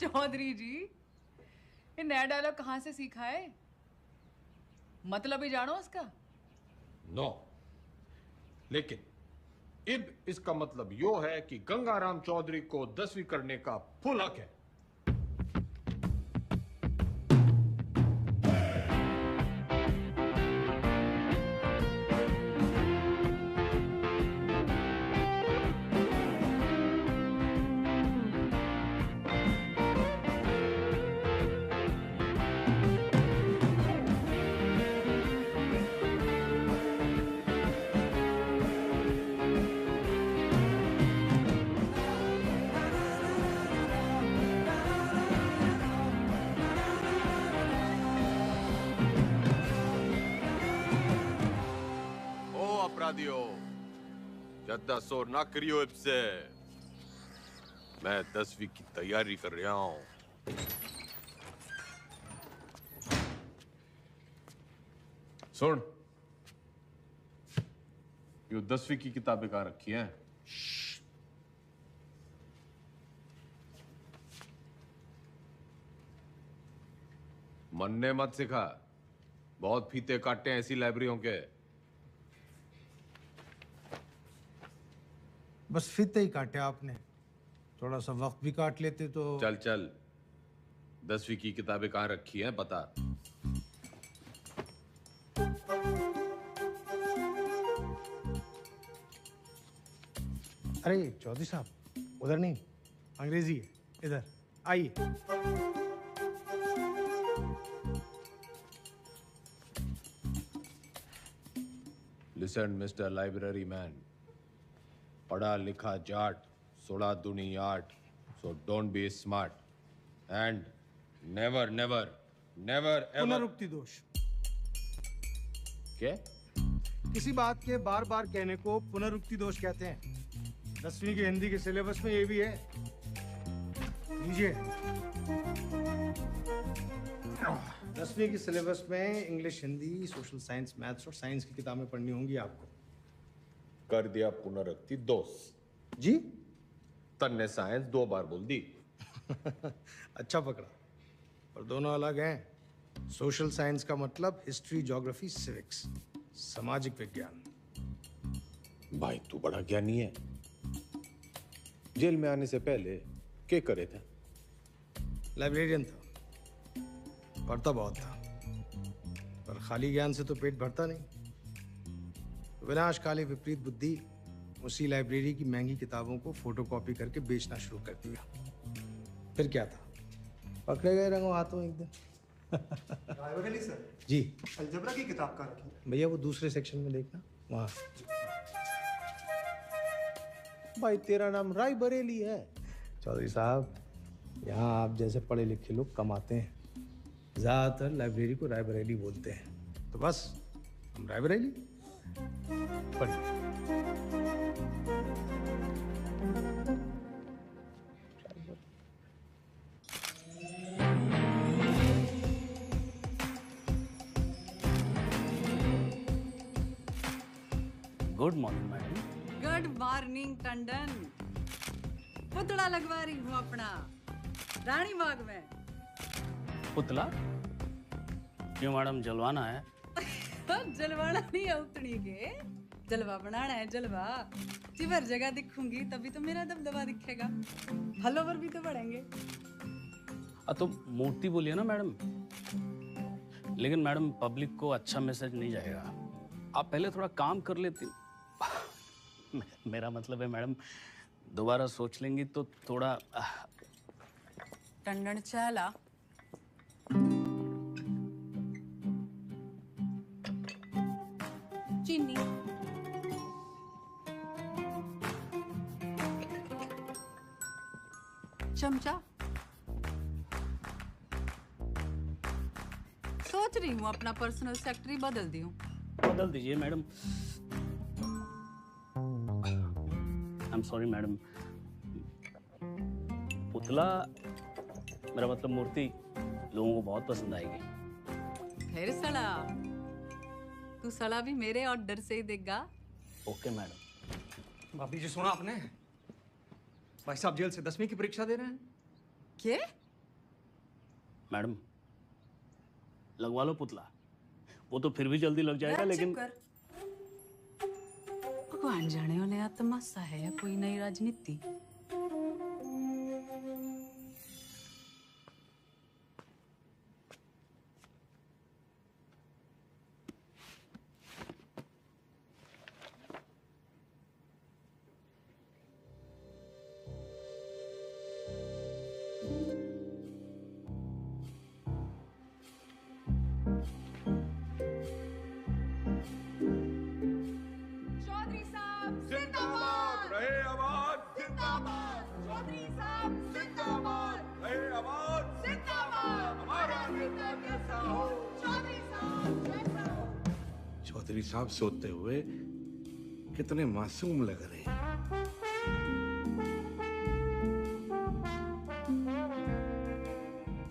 चौधरी जी, ये नया डायलॉग कहाँ से सीखा है? मतलब ही जानो उसका? नो, लेकिन इब इसका मतलब यो है कि गंगाराम चौधरी को 10वीं करने का फुल हक है। ज्यादा शोर ना करियो इससे। मैं 10वीं की तैयारी कर रहा हूँ। सुन, ये 10वीं की किताबें कहाँ रखी हैं? मन ने मत सिखा, बहुत फीते काटे हैं ऐसी लाइब्रेरियों के। बस फीते ही काटे आपने, थोड़ा सा वक्त भी काट लेते तो। चल चल, 10वीं की किताबें कहाँ रखी हैं बता। अरे चौधरी साहब, उधर नहीं, अंग्रेजी है, इधर आइए। लिसन मिस्टर लाइब्रेरी मैन, पढ़ा लिखा जाट, सोड़ा दुनी आट, so don't be smart and never never never ever. पुनरुक्ति दोष। क्या? किसी बात के बार बार कहने को पुनरुक्ति दोष कहते हैं। 10वीं के हिंदी के सिलेबस में ये भी है, लीजिए। 10वीं के सिलेबस में English, Hindi, social science, maths और साइंस की किताबें पढ़नी होंगी आपको। कर दिया पुनरुक्ति दोष जी। तन्ने साइंस 2 बार बोल दी। अच्छा पकड़ा, पर दोनों अलग हैं। सोशल साइंस का मतलब हिस्ट्री, ज्योग्राफी, सिविक्स, सामाजिक विज्ञान। भाई तू बड़ा ज्ञानी है। जेल में आने से पहले क्या करे था? लाइब्रेरियन था, पढ़ता बहुत था, पर खाली ज्ञान से तो पेट भरता नहीं। विनाशकाली विपरीत बुद्धि उसी लाइब्रेरी की महंगी किताबों को फोटोकॉपी करके बेचना शुरू कर दिया। फिर क्या था, पकड़े गए रंगों हाथों एक दिन। रायबरेली सर जी, अलजबरा की किताब कहाँ रखी? भैया वो दूसरे सेक्शन में देखना, वहाँ। भाई तेरा नाम राय बरेली है? चौधरी साहब, यहाँ आप जैसे पढ़े लिखे लोग कम आते हैं। ज्यादातर लाइब्रेरी को रायबरेली बोलते हैं, तो बस हम रायबरेली पढ़िए। Good morning madam. Good morning Tandon. पुतला लगवा रही हूँ अपना रानी बाग में। पुतला? क्यों मैडम, जलवाना है? जलवाना नहीं है, उतनी के जलवा बनाना है। जलवा चिवर जगह दिखूंगी तभी तो मेरा दबदबा दिखेगा, फॉलोवर भी तो बढ़ेंगे। तो मूर्ति बोलिए ना मैडम। लेकिन मैडम पब्लिक को अच्छा मैसेज नहीं जाएगा। आप पहले थोड़ा काम कर लेती। मेरा मतलब है मैडम, दोबारा सोच लेंगी तो थोड़ा। टंडन चाला। चीनी। चमचा। सोच रही हूँ अपना पर्सनल सेक्रेटरी बदल दी हूँ। बदल दीजिए madam. I am sorry madam. पुतला, मेरा मतलब मूर्ति, लोगों को बहुत पसंद आएगी। फिर सड़ा, तू सड़ा भी मेरे ऑर्डर से ही देगा। Okay madam. भाभी जी सुना आपने? भाई साहब जेल से 10वीं की परीक्षा दे रहे हैं। क्या? मैडम लगवा लो पुतला, वो तो फिर भी जल्दी लग जाएगा। लेकिन भगवान जाने हो नया तमाशा है या कोई नई राजनीति। चौधरी साहब सोते हुए कितने मासूम लग रहे हैं।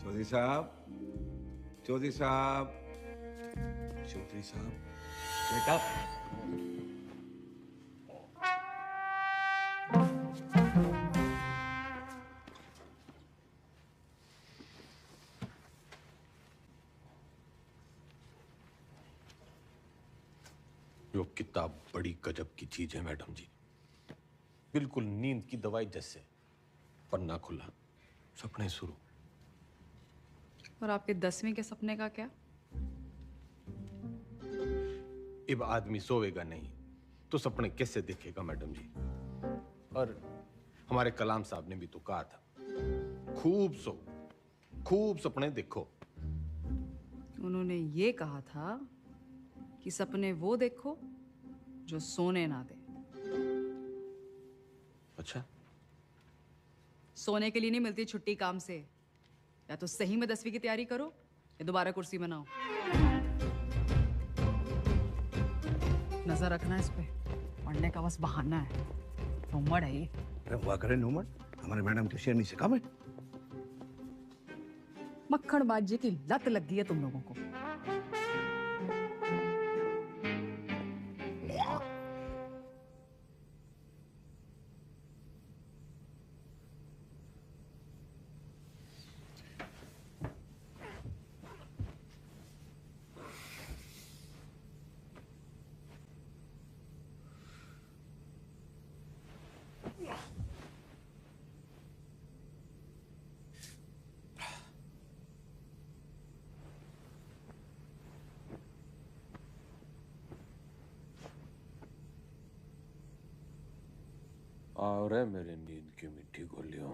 चौधरी साहब, चौधरी साहब, चौधरी साहब, बेटा। यो किताब बड़ी गजब की चीज है मैडम जी, बिल्कुल नींद की दवाई जैसे। पन्ना खुला, सपने शुरू। और आपके 10वें के सपने का क्या? अब आदमी सोएगा नहीं तो सपने कैसे देखेगा मैडम जी। और हमारे कलाम साहब ने भी तो कहा था, खूब सो, खूब सपने देखो। उन्होंने ये कहा था कि सपने वो देखो जो सोने ना दे। अच्छा, सोने के लिए नहीं मिलती छुट्टी काम से। या तो सही में 10वीं की तैयारी करो या दोबारा कुर्सी बनाओ। नजर रखना इस पे, पढ़ने का बस बहाना है। नूमड़ है ये। अरे हुआ करे नूमड़, हमारे मैडम के शेरनी से कम है। मक्खन बाजी की लत लग गई है तुम लोगों को। और है मेरे नींद की मीठी गोलियों।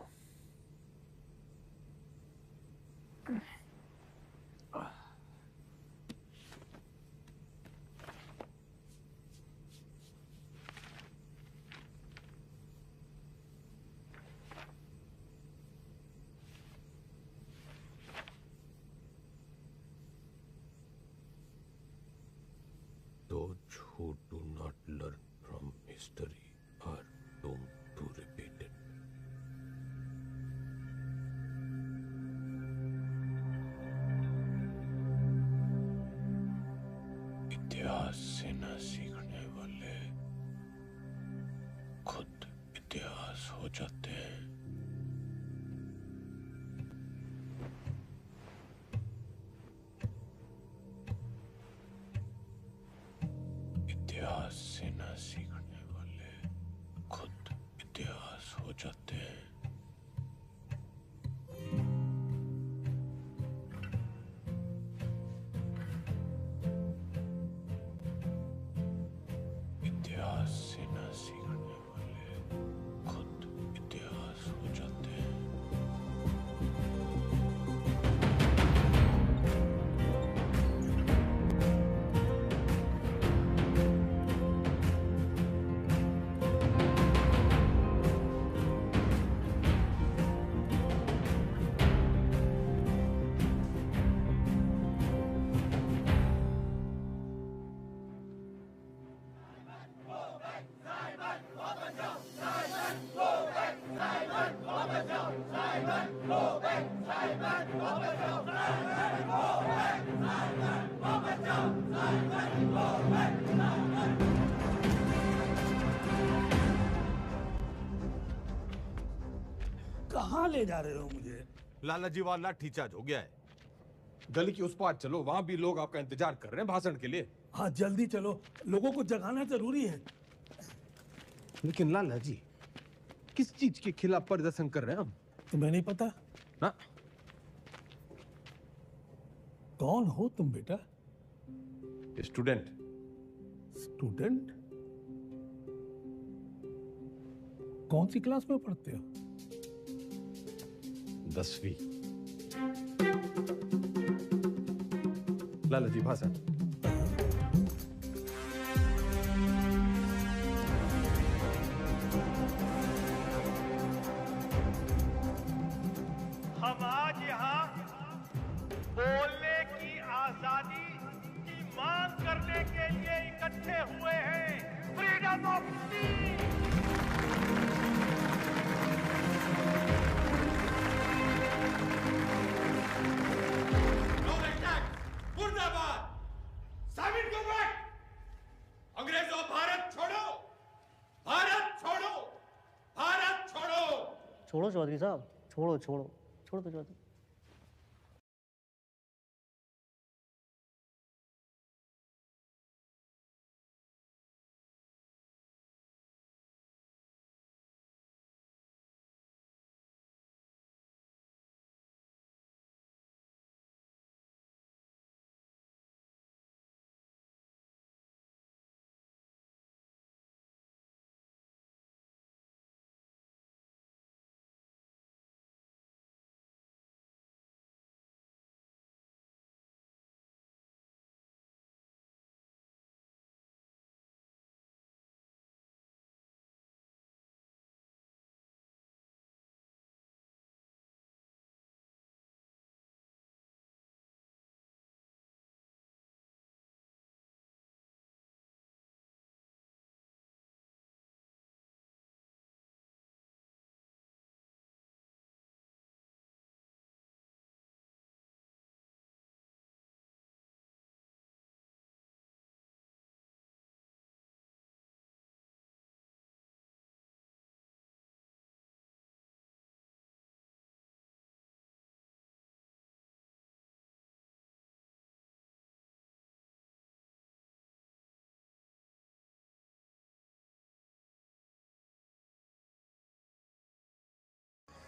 Those who do not learn from history are doomed to repeat it. इतिहास से न सीखने वाले खुद इतिहास हो जाते हैं। इतिहास से न सीखने वाले खुद इतिहास हो जाते हैं। इतिहास से न सीखने वाले खुद इतिहास हो जाते हैं। कहाँ ले जा रहे हो मुझे? लाला जी वाला लाठीचार्ज हो गया है। गली की उस पार चलो, वहां भी लोग आपका इंतजार कर रहे हैं भाषण के लिए। हाँ जल्दी चलो, लोगों को जगाना जरूरी है। लेकिन लाला जी, किस चीज के खिलाफ प्रदर्शन कर रहे हैं हम? तुम्हें नहीं पता? ना? कौन हो तुम बेटा? स्टूडेंट। स्टूडेंट? कौन सी क्लास में पढ़ते हो? 10वीं। लाला जी भाषण। हम आज यहाँ बोलने की आजादी की मांग करने के लिए इकट्ठे हुए हैं। फ्रीडम ऑफ छोड़ो चौधरी साहब, छोड़ो छोड़ो छोड़ो तो Chaudhary.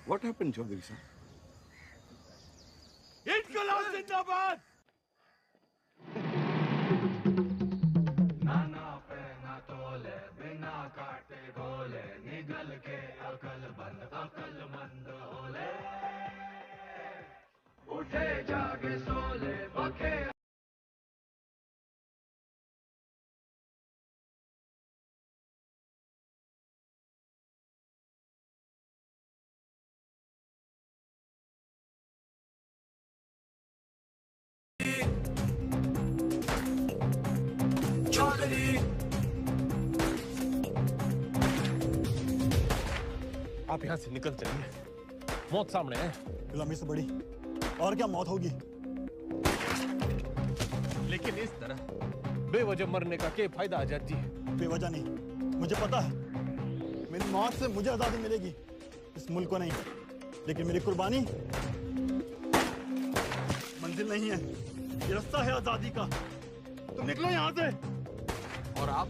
What happened, Chaudhary sir? इनकलाब जिंदाबाद। नाना पे ना तोले, बिना काटे गोले, निगल के अकलमंद होले, उठे जागे सोले, बखे आप यहाँ से निकल चलिए, मौत सामने है। गुलामी से बड़ी और क्या मौत होगी? लेकिन इस तरह बेवजह मरने का क्या फायदा आजाद जी? बेवजह नहीं, मुझे पता है मेरी मौत से मुझे आजादी मिलेगी, इस मुल्क को नहीं। लेकिन मेरी कुर्बानी मंजिल नहीं है, ये रास्ता है आजादी का। तुम निकलो यहाँ से। और आप?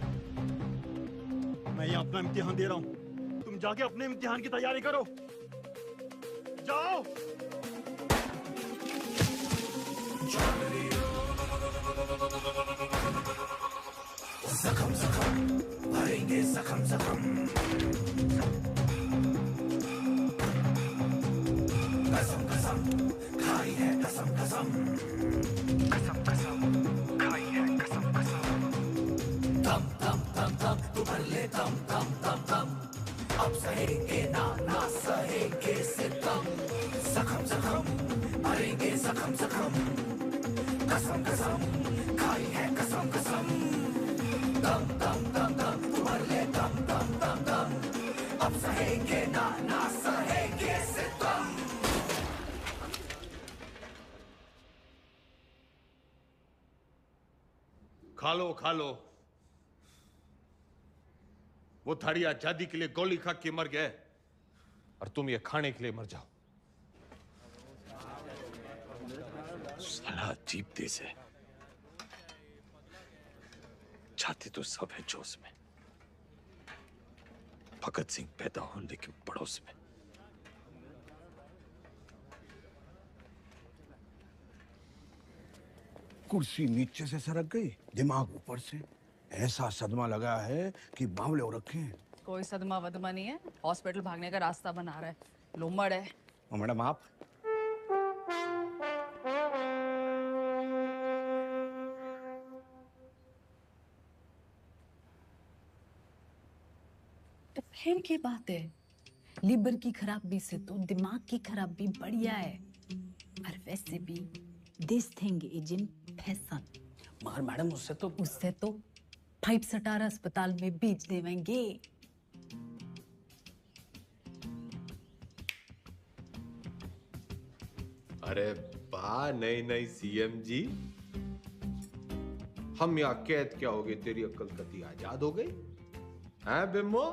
मैं यहाँ अपना इम्तिहान दे रहा हूँ, तुम जाके अपने इम्तिहान की तैयारी करो। जाओ। जख्म जख्म भरेंगे, जख्म जख्म कसम कसम खाई है, कसम कसम कसम कसम खाई है, कसम कसम दम दम दम दम तू भर ले दम दम दम दम, अब सहेंगे ना ना सहेंगे सितम, जख्म जख्म भरेंगे, जख्म जख्म कसम कसम खाई है, कसम कसम दम दम दम दम तू भर ले दम दम दम दम, अब सहेंगे ना ना सहेंगे सितम। खा लो, वो थारी आजादी के लिए गोली खा के मर गए और तुम ये खाने के लिए मर जाओ। साला अजीब देश है, छाती तो सब है जोश में, भगत सिंह पैदा हो लेकिन पड़ोस में। कुर्सी नीचे से सरक गई, दिमाग ऊपर से। ऐसा सदमा लगा है कि बावले हो रखे हैं। कोई सदमा वदमा नहीं है, हॉस्पिटल भागने का रास्ता बना रहा है, लोमड़ है। मैडम आप तो फिर क्या बात है, लीवर की खराबी से तो दिमाग की खराबी बढ़िया है। और वैसे भी this thing is in fashion. मगर मैडम उससे तो 5 सटारा अस्पताल में बेच देवेंगे। अरे वाह, नई सीएम जी, हम यहाँ कैद क्या हो गए, तेरी अक्ल कती आजाद हो गई हैं बिम्बो?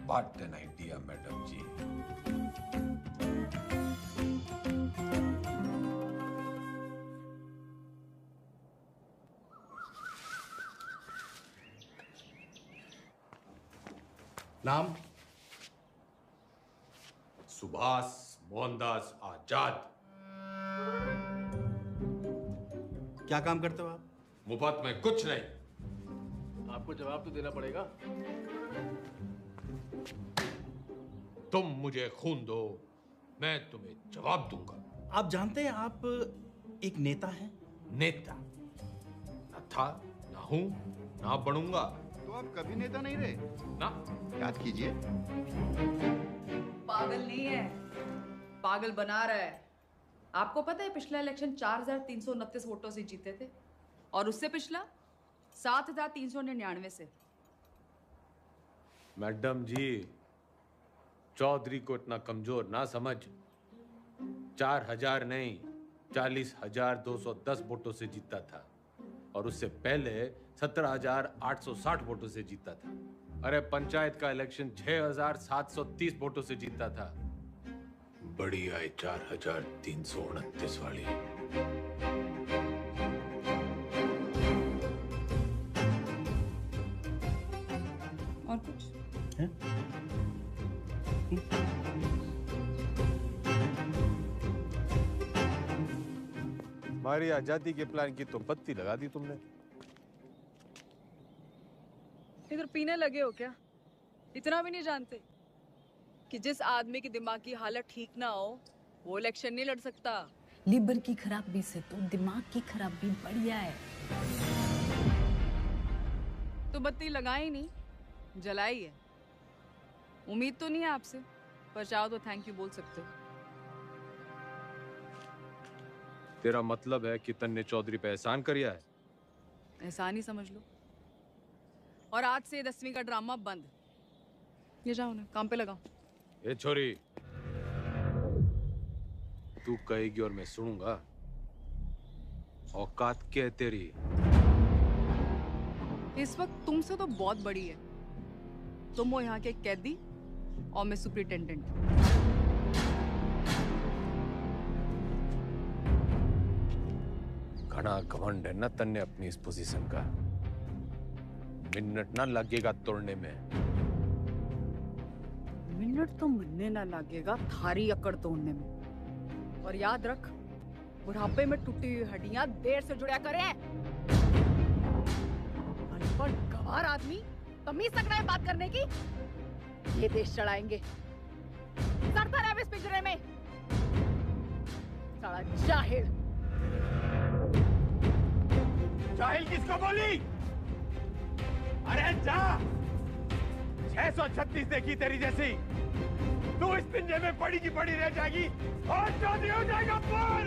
What an idea, madam ji. नाम सुभाष मोहनदास आजाद। क्या काम करते हो आप? मुफ्त में कुछ नहीं। आपको जवाब तो देना पड़ेगा। तुम मुझे खून दो, मैं तुम्हें जवाब दूंगा। आप जानते हैं आप एक नेता हैं? नेता न था, ना हूं, ना बनूंगा। तो आप कभी नेता नहीं रहे ना। याद कीजिए। पागल नहीं है, पागल बना रहा है। आपको पता है पिछला इलेक्शन 4,329 वोटों से जीते थे और उससे पिछला 7,399 से। मैडम जी, चौधरी को इतना कमजोर ना समझ। 4,000 नहीं, 40,210 वोटों से जीता था और उससे पहले 17,860 वोटों से जीता था। अरे पंचायत का इलेक्शन 6,730 वोटों से जीता था। बड़ी आई 4,329 वाली। और कुछ? हमारी आजादी के प्लान की तो बत्ती लगा दी तुमने। इधर पीने लगे हो क्या? इतना भी नहीं जानते कि जिस आदमी की दिमाग की हालत ठीक ना हो वो इलेक्शन नहीं लड़ सकता। लीवर की खराबी से तो दिमाग की खराबी बढ़िया है। तो बत्ती लगाई नहीं, जलाई है। उम्मीद तो नहीं है आपसे, पर चाहो तो थैंक यू बोल सकते हो। तेरा मतलब है कि तन्ने चौधरी पे एहसान करिया है? एहसान ही समझ लो। और आज से 10वीं का ड्रामा बंद। ये जाओ ना, काम पे लगाओ। ए छोरी, तू कहेगी और मैं सुनूंगा। औकात क्या है तेरी? इस वक्त तुमसे तो बहुत बड़ी है। तुम हो यहाँ के कैदी और मैं सुपरिटेंडेंट। घना घमंड है ना तन्ने अपनी इस पोजीशन का। मिनट ना लगेगा तोड़ने में। मिनट तो मरने ना लगेगा थारी अकड़ तोड़ने में। और याद रख, बुढ़ापे में टूटी हुई हड्डियां देर से जुड़ा करे। अनपढ़ गवार आदमी तमीज तक नहीं बात करने की। ये देश चढ़ाएंगे। सड़ता रहे इस पिंजरे में। साला जाहिल। जाहिल किसको बोली? अरे जा! 636 देखी तेरी जैसी। तू इस पिंजरे में पड़ी की पड़ी रह जाएगी और चौधरी हो जाएगा पर।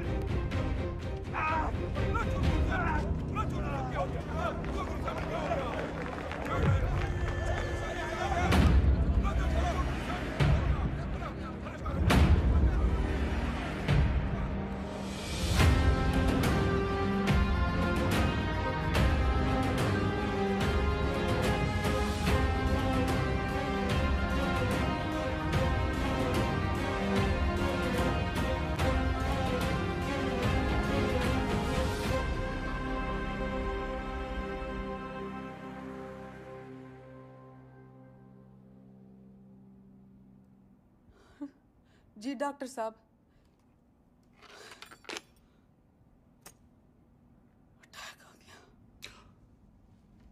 जी डॉक्टर साहब।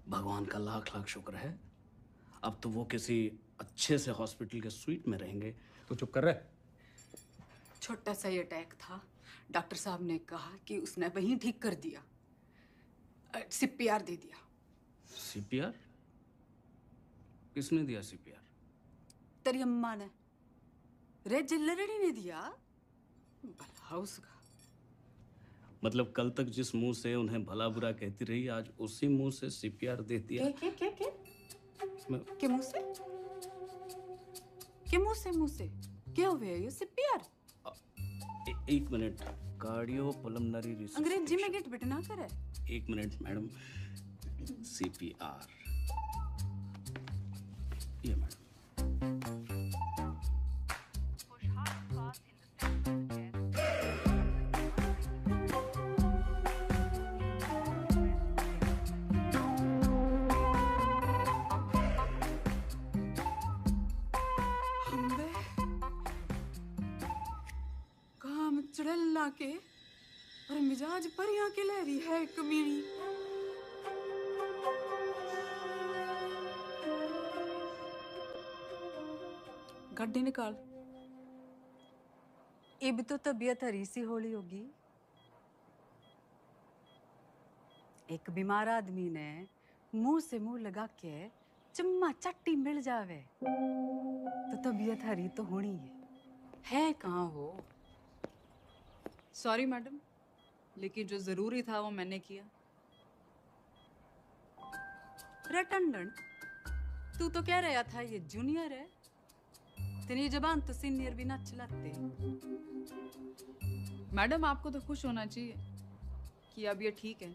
भगवान का लाख लाख शुक्र है, अब तो वो किसी अच्छे से हॉस्पिटल के स्वीट में रहेंगे। तो चुप कर रहे। छोटा सा ही अटैक था। डॉक्टर साहब ने कहा कि उसने वहीं ठीक कर दिया। सीपीआर दे दिया। सीपीआर? किसने दिया सीपीआर? तेरी अम्मा ने। रेड जिल्लरड़ी ने दिया। भला उसका। मतलब कल तक जिस मुंह से उन्हें भला बुरा कहती रही, आज उसी मुंह से सीपीआर दे दिया। क्या के मुंह से? के मुंह से क्या हुआ ये सीपीआर? एक मिनट। कार्डियो पल्मोनरी अंग्रेजी में गेट बिटना करे। एक मिनट मैडम। सीपीआर ये मैडम। चुड़ैल लाके और मिजाज परियां के लहरी है कमीनी। गड्डी निकाल। इब तो तबीयत हरी सी होली होगी। एक बीमार आदमी ने मुंह से मुंह लगा के चम्मा चट्टी मिल जावे तो तबीयत हरी तो होनी है कहाँ वो? सॉरी मैडम, लेकिन जो जरूरी था वो मैंने किया। रटंडन, तू तो कह रहा था ये जूनियर है, तेरी जबान तो सीनियर भी ना चलाते। मैडम आपको तो खुश होना चाहिए कि अब ये ठीक है।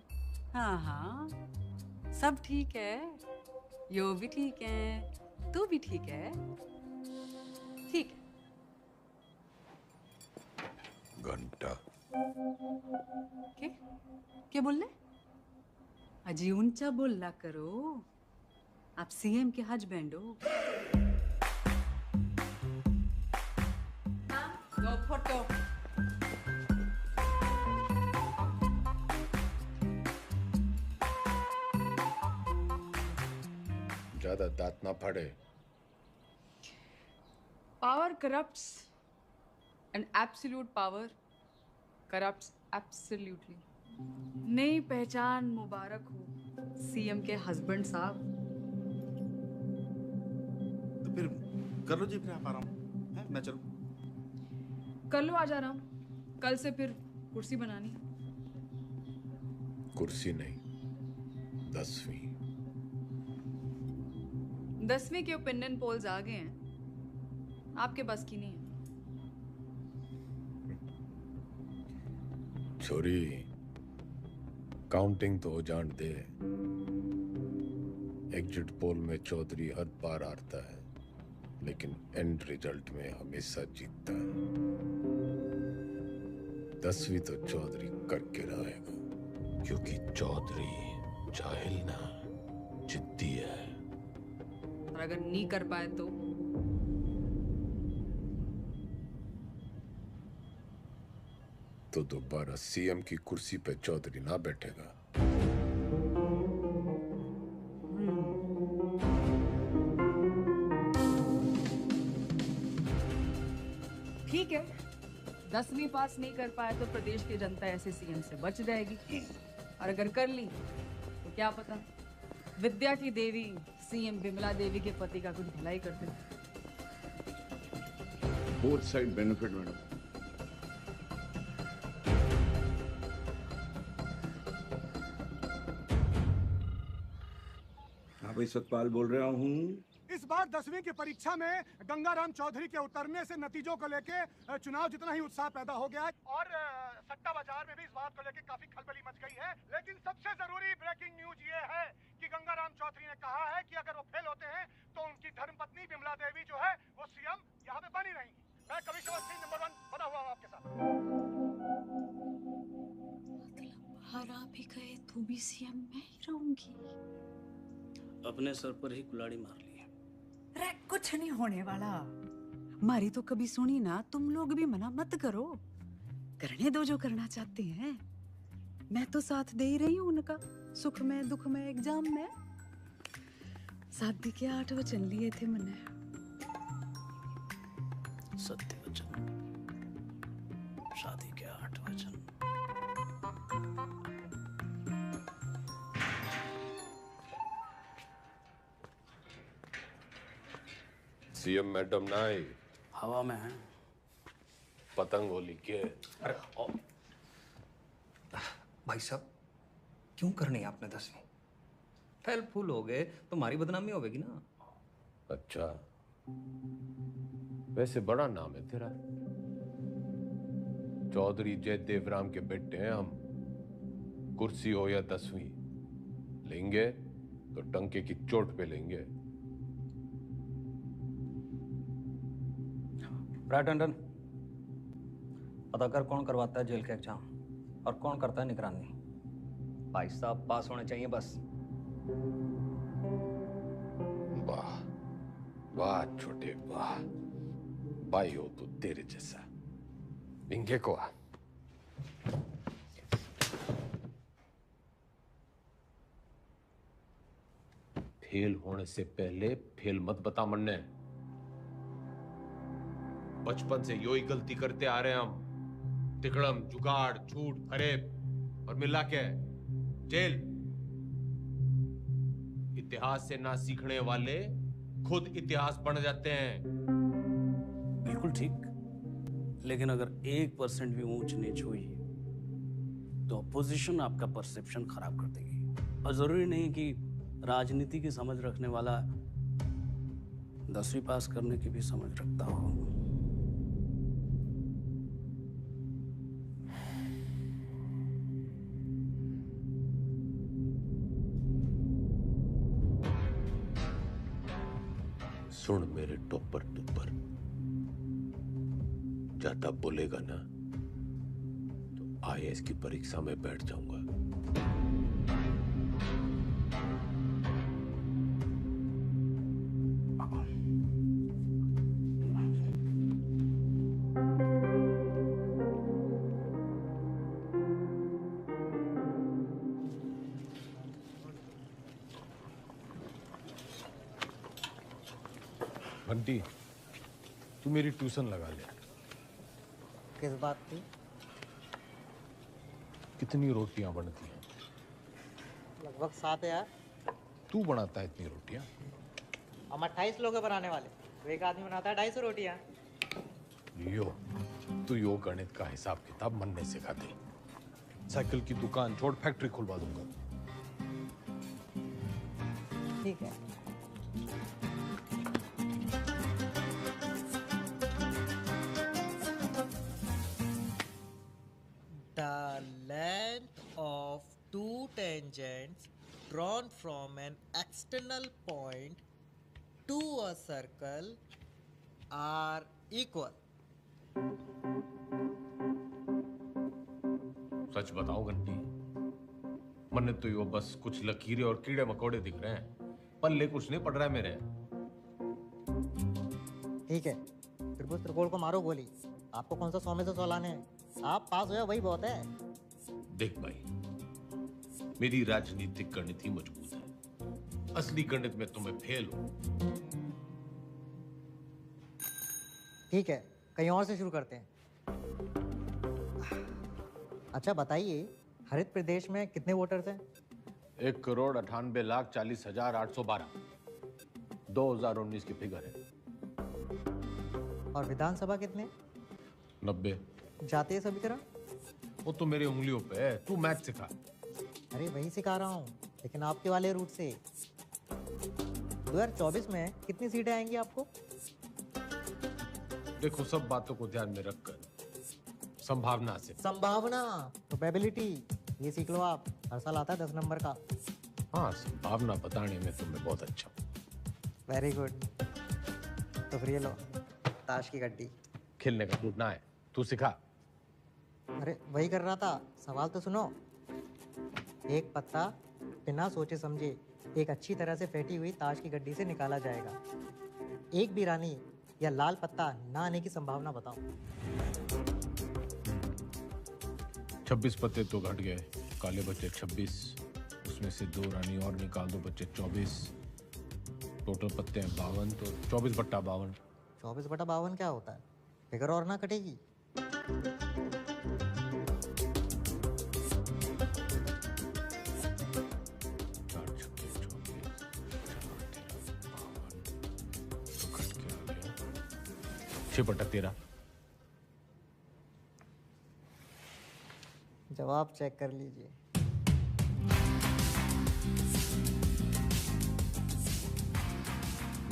हाँ हाँ, सब ठीक है, यो भी ठीक है, तू भी ठीक है, ठीक है। घंटा क्या बोल रहे? अजी ऊंचा बोलना करो, आप सीएम के हस्बैंड हो। No photo. ज्यादा दांत ना फाड़े। Power corrupts and absolute power corrupts absolutely. नई पहचान मुबारक हो सीएम के हस्बैंड साहब। तो फिर कर लो जी, फिर आप आराम है, मैं चलूं। कर लो आज आराम, कल से फिर कुर्सी बनानी। कुर्सी नहीं, 10वीं। 10वीं के ओपिनियन पोल्स आ गए हैं, आपके बस की नहीं है। छोरी, काउंटिंग तो हो जान दे। एग्जिट पोल में चौधरी हर बार हारता है, लेकिन एंड रिजल्ट में हमेशा जीतता है। 10वीं तो चौधरी करके रहेगा, क्योंकि चौधरी जाहिल ना जिद्दी है। और अगर नहीं कर पाए तो दोबारा सीएम की कुर्सी पे चौधरी ना बैठेगा। ठीक है, 10वीं पास नहीं कर पाए तो प्रदेश की जनता ऐसे सीएम से बच जाएगी, और अगर कर ली तो क्या पता विद्या की देवी सीएम बिमला देवी के पति का कुछ भलाई कर दे। Both side benefit madam. हाँ भाई, सतपाल बोल रहा हूँ। इस बार 10वीं की परीक्षा में गंगाराम चौधरी के उतरने से नतीजों को लेके चुनाव जितना ही उत्साह पैदा हो गया है, और सट्टा बाजार में भी इस बात को लेके काफी खलबली मच गई है। लेकिन सबसे जरूरी ब्रेकिंग न्यूज ये है कि गंगाराम चौधरी ने कहा है कि अगर वो फेल होते हैं तो उनकी धर्मपत्नी बिमला देवी जो है वो सीएम यहाँ पे बनी रहेंगी। मैं कमिश्नर सिंह नंबर 1 बना हुआ हूँ आपके साथ। हरा भी गए तो भी सीएम मैं ही रहूंगी। अपने सर पर ही कुल्हाड़ी मार ली। अरे कुछ नहीं होने वाला, मारी तो कभी सुनी ना। तुम लोग भी मना मत करो, करने दो जो करना चाहते हैं। मैं तो साथ दे ही रही हूँ उनका, सुख में दुख में एग्जाम में। शादी के 8 वचन लिए थे मैंने। सत्य वचन, शादी के 8 वचन। सीएम मैडम ना आई, हवा में है। पतंग होली के। अरे भाई साहब, क्यों करनी है आपने 10वीं? फेल फूल हो गए तो हमारी बदनामी होगी ना। अच्छा, वैसे बड़ा नाम है तेरा। चौधरी जयदेव राम के बेटे हैं हम। कुर्सी हो या 10वीं, लेंगे तो टंके की चोट पे लेंगे। राइट टंडन, पता कर कौन करवाता है जेल के एग्जाम और कौन करता है निगरानी। भाई साहब पास होने चाहिए बस। वाह वाह छोटे वाह, भाई हो तो तेरे जैसा। इंगे को फेल होने से पहले फेल मत बता मन्ने। बचपन से यो ही गलती करते आ रहे हैं हम। तिकड़म, जुगाड़, झूठ, फरेब और मिला के जेल। इतिहास से ना सीखने वाले खुद इतिहास बन जाते हैं। बिल्कुल ठीक, लेकिन अगर 1% भी ऊंच नीच हुई तो अपोजिशन आपका परसेप्शन खराब कर देगी। और जरूरी नहीं कि राजनीति की समझ रखने वाला 10वीं पास करने की भी समझ रखता हो। सुन मेरे टोपर टुपर, ज्यादा बोलेगा ना तो आईएएस की परीक्षा में बैठ जाऊंगा। बंटी, तू मेरी ट्यूशन लगा ले। किस बात की? कितनी रोटियां बनती हैं? लगभग 7 यार। तू बनाता है इतनी रोटियां? हम 28 लोग हैं बनाने वाले, तो एक आदमी बनाता है 250 रोटियां। यो, तू यो गणित का हिसाब किताब मन नहीं सिखा दे। साइकिल की दुकान छोड़ फैक्ट्री खुलवा दूंगा। ठीक है। The length of two tangents drawn from an external point to a circle are equal. सच बताओ घंटी, मन तो यो बस कुछ लकीरें और कीड़े मकोड़े दिख रहे हैं, पल्ले कुछ नहीं पड़ रहा है मेरे। ठीक है, फिर उस त्रिकोण को मारो गोली। आपको कौन सा 100 में से 100 लाने हैं? आप पास हुए वही बहुत है। देख भाई, मेरी राजनीतिक गणित ही मजबूत है, असली गणित में तुम्हें फेल हो। ठीक है, कहीं और से शुरू करते हैं। अच्छा बताइए, हरित प्रदेश में कितने वोटर्स हैं? 1,98,40,812 2019 की फिगर है। और विधानसभा कितने? 90। जातीय समीकरण? वो तो मेरी उंगलियों पे है, तू मैथ सिखा। अरे वही सिखा रहा हूँ, लेकिन आपके वाले रूट से। 2024 में कितनी सीटें आएंगी आपको? देखो, सब बातों को ध्यान में रखकर संभावना से। संभावना, प्रोबेबिलिटी, ये सीख लो आप। हर साल आता है 10 नंबर का। हाँ, संभावना बताने में तुम्हें बहुत अच्छा। Very good. तो फिर ये लो, ताश की गड्डी। खेलने का मूड ना है, तू सिखा। अरे वही कर रहा था, सवाल तो सुनो। एक पत्ता बिना सोचे समझे एक अच्छी तरह से फेंटी हुई ताश की गड्डी से निकाला जाएगा। एक भी रानी या लाल पत्ता ना आने की संभावना बताओ। 26 पत्ते तो घट गए, काले बचे 26, उसमें से 2 रानी और निकाल दो, बचे 24। टोटल पत्ते हैं 52, तो 24/52। 24/52 क्या होता है? फिगर और ना कटेगी। बटा 13। जवाब चेक कर लीजिए।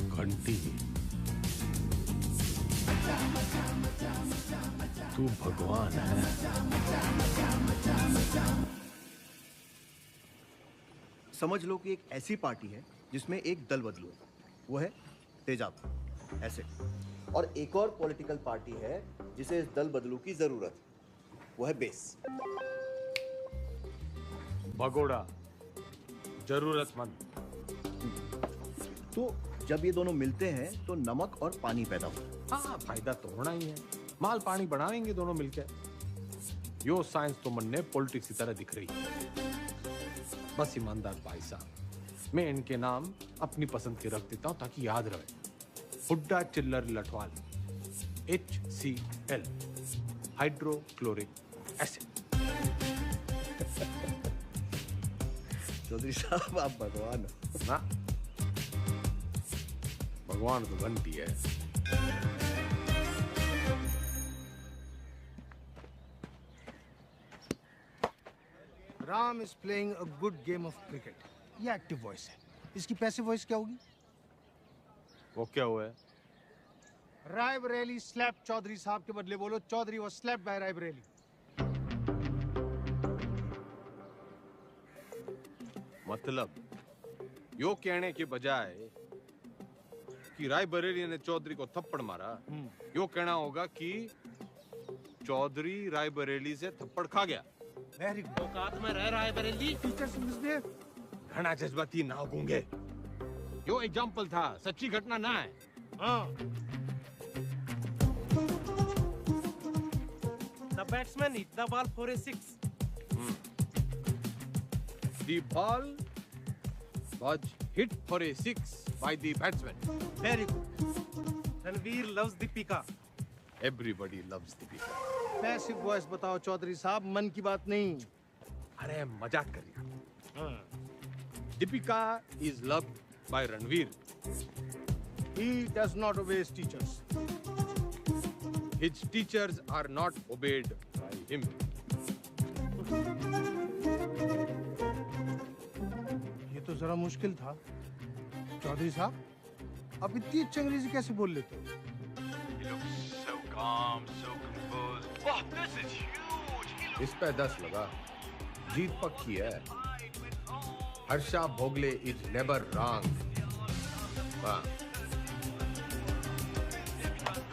घंटी, तू भगवान है। समझ लो कि एक ऐसी पार्टी है जिसमें एक दल बदलू है, वो है तेजाब एसेट। और एक और पॉलिटिकल पार्टी है जिसे इस दल बदलू की जरूरत है, वो है बेस। भगोड़ा, जरूरतमंद। तो जब ये दोनों मिलते हैं तो नमक और पानी पैदा होता है। हाँ, फायदा तो होना ही है। माल पानी बनाएंगे दोनों मिलकर। यो साइंस तो मन ने पॉलिटिक्स की तरह दिख रही है। बस ईमानदार भाई साहब, मैं इनके नाम अपनी पसंद के रख देता हूं ताकि याद रहे। Hooda Chhillar Lathwal, HCl, hydrochloric acid. Chaudhary साहब आप भगवान हो ना? भगवान तो घंटी है। Ram is playing a good game of cricket. ये एक्टिव वॉइस है, इसकी पैसिव वॉइस क्या होगी? वो क्या हुआ है? रायबरेली स्लैप चौधरी साहब के बदले बोलो Chaudhary was slapped by Raebareli. मतलब यो कहने के बजाय कि रायबरेली ने चौधरी को थप्पड़ मारा, यो कहना होगा कि चौधरी रायबरेली से थप्पड़ खा गया। Very good. औकात में रह रायबरेली। Teachers misbehave. घना जज्बाती ना होंगे। यो एग्जांपल था, सच्ची घटना ना है। हाँ। The batsman hit the ball for a 6. The ball was hit for a 6 by the batsman. Very good. Ranveer loves Deepika. Everybody loves Deepika. Passive voice बताओ चौधरी साहब, मन की बात नहीं। अरे मजाक कर रहा। Deepika is loved by Ranveer. He does not obey his teachers. His teachers are not obeyed by him. ये तो जरा मुश्किल था चौधरी साहब, अब इतनी अच्छी अंग्रेजी कैसे बोल लेते हो? So calm, so composed. Wow, this is huge. इस पे 10 लगा। जीत पक्की है। Harsha Bhogle is never wrong.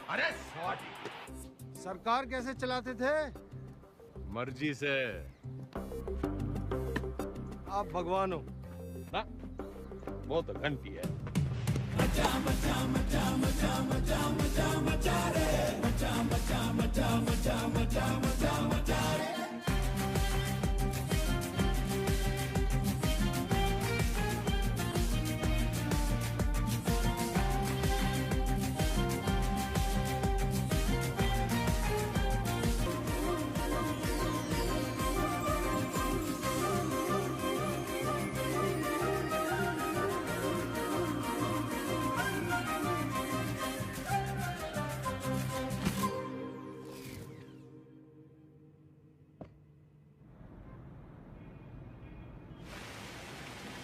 अरे सरकार कैसे चलाते थे? मर्जी से। आप भगवान हो ना? वो तो घंटी है।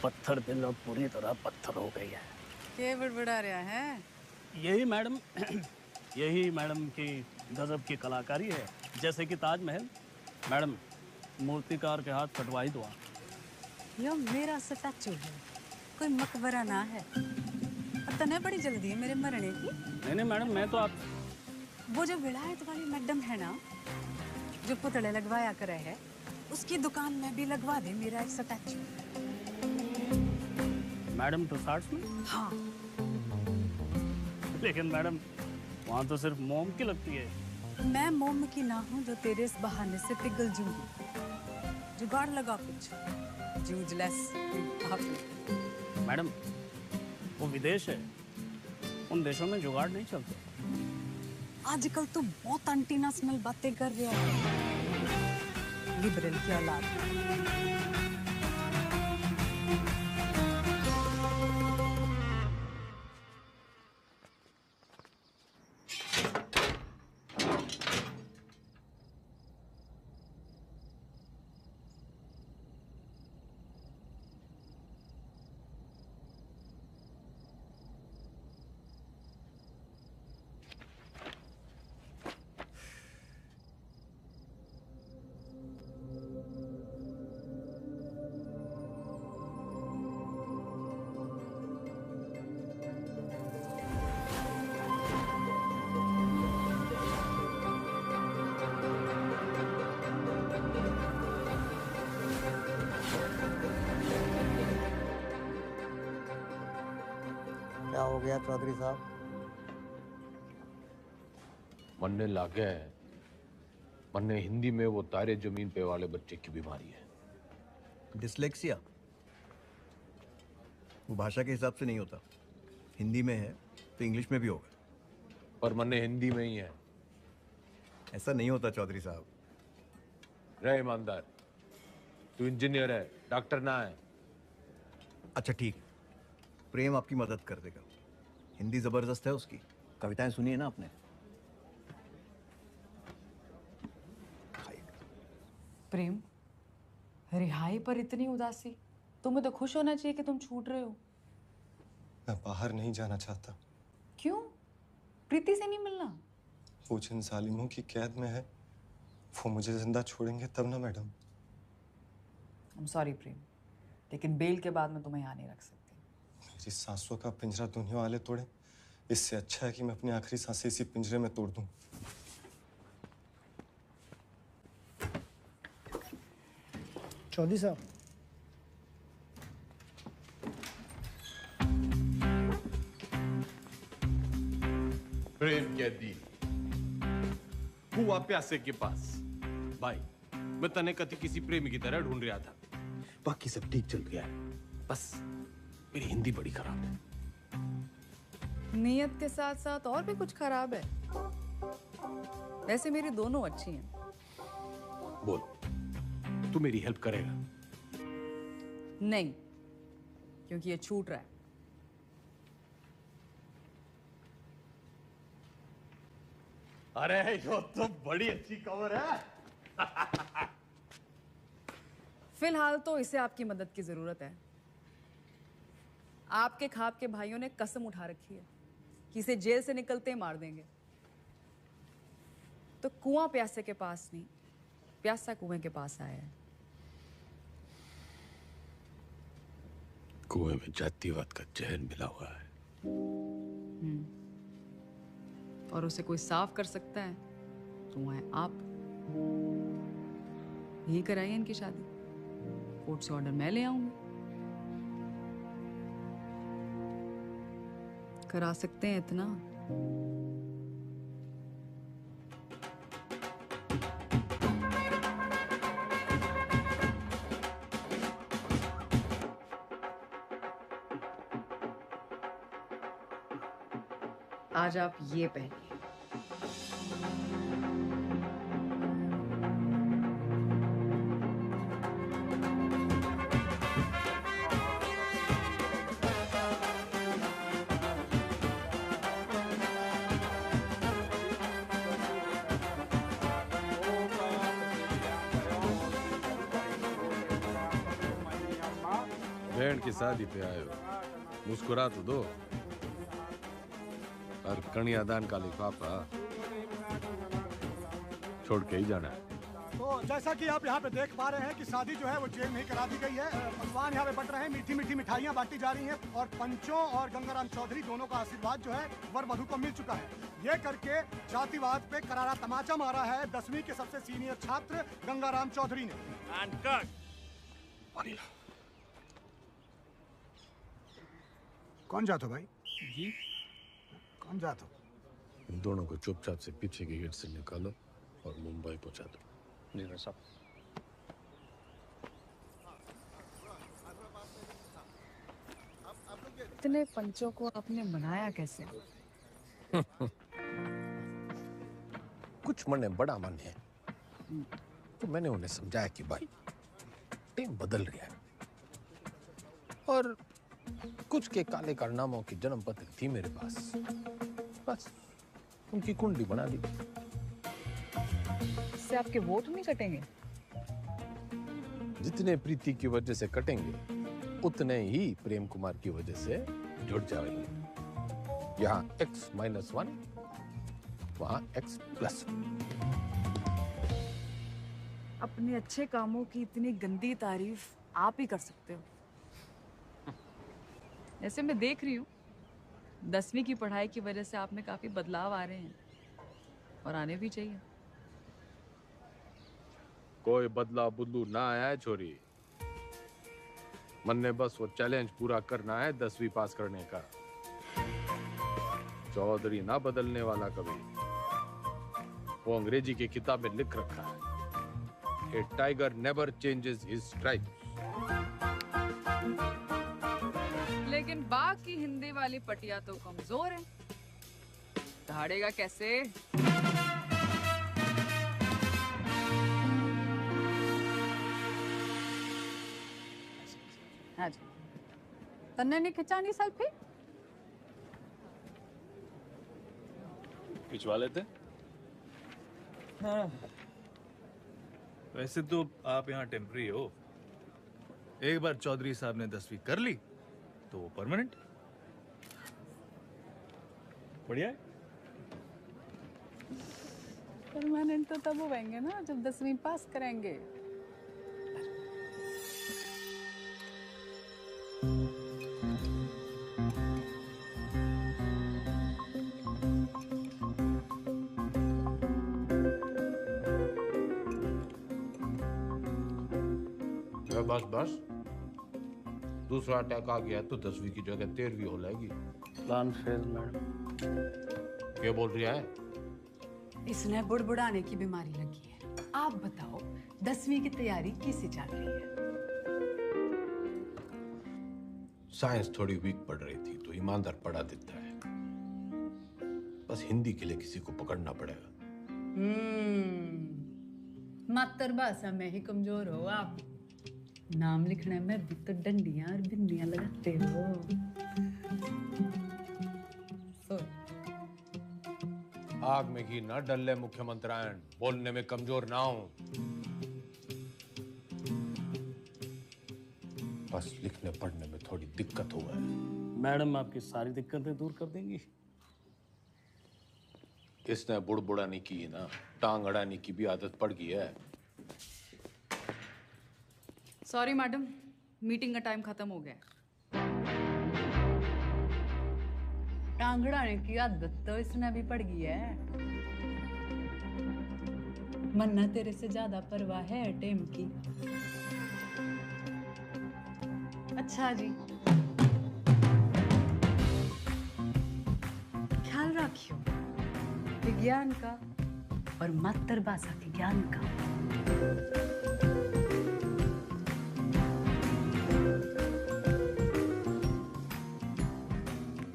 पत्थर दिल अब पूरी तरह पत्थर हो गई है। क्या बड़बड़ा रहा है? यही मैडम यही मैडम की गजब की कलाकारी है। जैसे कि ताजमहल, मैडम मूर्तिकार के हाथ कटवाई दो। यो मेरा स्टैचू है, कोई मकबरा ना है। तने बड़ी जल्दी है मेरे मरने की। नहीं मैडम, मैं तो आप वो जो विलायत वाली मैडम है ना, जो पुतले लगवाया करे है, उसकी दुकान में भी लगवा दे मेरा एक स्टैचू। मैडम तो 60 में? हाँ। लेकिन मैडम वहाँ तो सिर्फ मोम की लगती है। मैं मोम की ना हूँ जो तेरे इस बहाने से पिघल जूंगी। जुगाड़ लगा कुछ। जूझलेस मैडम वो विदेश है, उन देशों में जुगाड़ नहीं चलते। आजकल तो बहुत एंटीनेशनल बातें कर रहे हो। लिबरल की औलाद। क्या हो गया चौधरी साहब? मन ने लागे वरना हिंदी में वो तारे जमीन पे वाले बच्चे की बीमारी है। डिसलेक्सिया वो भाषा के हिसाब से नहीं होता, हिंदी में है तो इंग्लिश में भी होगा। पर मन्ने हिंदी में ही है। ऐसा नहीं होता चौधरी साहब। रहे ईमानदार, तू इंजीनियर है, डॉक्टर ना है। अच्छा ठीक, प्रेम आपकी मदद कर देगा। हिंदी जबरदस्त है उसकी, कविताएं सुनी है ना आपने? प्रेम, रिहाई पर इतनी उदासी? तुम्हें तो खुश होना चाहिए कि तुम छूट रहे हो। मैं बाहर नहीं जाना चाहता। क्यों? प्रीति से नहीं मिलना? वो जिन जालिमों की कैद में है वो मुझे जिंदा छोड़ेंगे तब ना मैडम। I'm sorry प्रेम, लेकिन बेल के बाद मैं तुम्हें यहाँ नहीं रख सकती। मेरी सांसों का पिंजरा दुनिया वाले तोड़े, इससे अच्छा है कि मैं अपनी आखिरी सांसें इसी पिंजरे में तोड़ दूं। चौधरी साहब, प्रेम कैदी हुआ प्यासे के पास। भाई मैं तने कति किसी प्रेमी की तरह ढूंढ रहा था। बाकी सब ठीक चल गया है, बस मेरी हिंदी बड़ी खराब है। नियत के साथ साथ और भी कुछ खराब है। वैसे मेरी दोनों अच्छी हैं। बोल, तू मेरी हेल्प करेगा? नहीं, क्योंकि ये छूट रहा है। अरे यो तो बड़ी अच्छी खबर है। फिलहाल तो इसे आपकी मदद की जरूरत है। आपके खाप के भाइयों ने कसम उठा रखी है कि इसे जेल से निकलते ही मार देंगे। तो कुआं प्यासे के पास नहीं, प्यासा कुएं के पास आया है। कुएं में जातिवाद का जहर मिला हुआ है। और उसे कोई साफ कर सकता है तो वो है आप। यही कराइए इनकी शादी। कोर्ट से ऑर्डर मैं ले आऊंगी। करा सकते हैं इतना? आज आप ये पहनिए। बहन की शादी पे आए हो, मुस्कुरा तो दो। और कन्यादान का लिफाफा छोड़ के ही जाना है। तो जैसा कि आप यहाँ पे देख पा रहे हैं कि शादी जो है वो जेल में ही करा दी गई है। पकवान यहाँ पे बट रहे हैं, मीठी मीठी मिठाइयाँ बांटी जा रही हैं और पंचों और गंगाराम चौधरी दोनों का आशीर्वाद जो है वर वधू को मिल चुका है। ये करके जातिवाद पे करारा तमाचा मारा है 10वीं के सबसे सीनियर छात्र गंगाराम चौधरी ने। कौन जात हो भाई? जी कौन जात हो? इन दोनों को चुपचाप से पीछे के गेट से निकालो और मुंबई पहुंचा दो। जी भाई साहब। इतने पंचों को आपने मनाया कैसे? कुछ मन है, बड़ा मन है, तो मैंने उन्हें समझाया कि भाई टीम बदल रहा है और कुछ के काले कारनामों की जन्म पत्र थी मेरे पास, बस उनकी कुंडली बना दी। इससे आपके वोट नहीं कटेंगे? जितने प्रीति की वजह से कटेंगे उतने ही प्रेम कुमार की वजह से जुड़ जाएंगे। यहाँ X-1, वहाँ X+। अपने अच्छे कामों की इतनी गंदी तारीफ आप ही कर सकते हो। ऐसे मैं देख रही हूँ 10वीं की पढ़ाई की वजह से आप में काफी बदलाव आ रहे हैं और आने भी चाहिए। कोई बदलाव बुदलू ना आया है छोरी। मन ने बस वो चैलेंज पूरा करना है 10वीं पास करने का। चौधरी ना बदलने वाला कभी। वो अंग्रेजी की किताब में लिख रखा है, a tiger never changes his stripes. लेकिन बाकी हिंदी वाली पटिया तो कमजोर है, दहाड़ेगा कैसे? हाँ जी, तन्ने नहीं खिंचानी सेल्फी? खिंचवा लेते। हाँ, वैसे तो आप यहाँ टेम्पररी हो। एक बार चौधरी साहब ने 10वीं कर ली तो वो परमानेंट। बढ़िया है। परमानेंट तो तब होंगे ना जब 10वीं पास करेंगे। बस बस, दूसरा अटैक आ गया तो 10वीं की जगह 13वीं हो जाएगी। Plan fail madam. क्या बोल रहा है? इसने बुड़बुड़ाने की बीमारी लगी है। आप बताओ 10वीं की तैयारी कैसे चल रही है? साइंस थोड़ी वीक पड़ रही थी तो ईमानदार पढ़ा देता है। बस हिंदी के लिए किसी को पकड़ना पड़ेगा। मातृभाषा में ही कमजोर हो आप। नाम लिखने में भी तो डंडियां और बिंदियां लगाते हो। आग में घी ना डल्ले मुख्यमंत्रियान, बोलने में कमजोर ना हो। बस लिखने पढ़ने में थोड़ी दिक्कत हुआ है। मैडम आपकी सारी दिक्कतें दूर कर देंगी। इसने बुड़बुड़ाने की ना टांग अड़ाने की भी आदत पड़ गई है। सॉरी मैडम, मीटिंग का टाइम खत्म हो गया। टांगड़ाने की आदत तो इसने भी पड़ गई है। मन्ना तेरे से ज्यादा परवाह है टेम की। अच्छा जी, ख्याल रखियो विज्ञान का और मातृभाषा के ज्ञान का।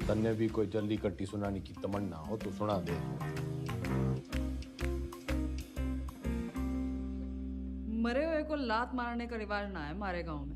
तन्ने भी कोई जल्दी कट्टी सुनाने की तमन्ना हो तो सुना दे। मरे हुए को लात मारने का रिवाज ना है हमारे गांव में।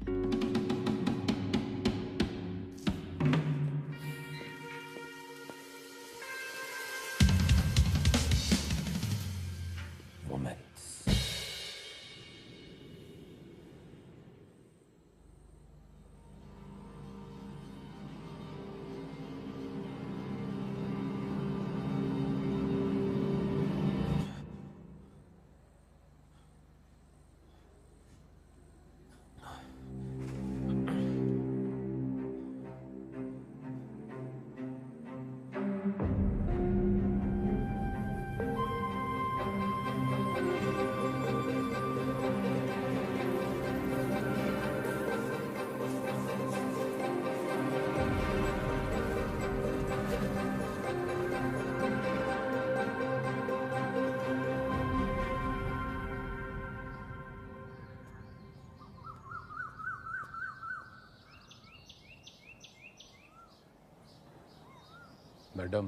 मैडम,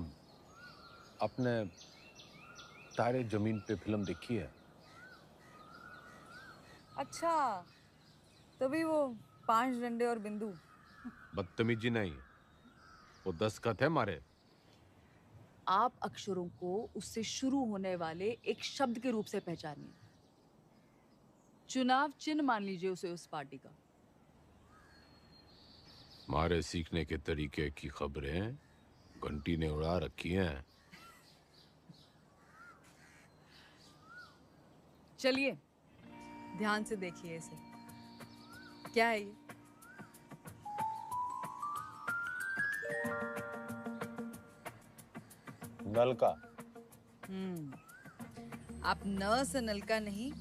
आपने तारे जमीन पे फिल्म देखी है? अच्छा, तभी वो 5 डंडे और बिंदु। बदतमीजी नहीं, वो दस्तखत है मारे। आप अक्षरों को उससे शुरू होने वाले एक शब्द के रूप से पहचानिए। चुनाव चिन्ह मान लीजिए उसे उस पार्टी का। मारे सीखने के तरीके की खबरें घंटी ने उड़ा रखी हैं। चलिए ध्यान से देखिए इसे। क्या है ये? नलका। आप न से नलका नहीं,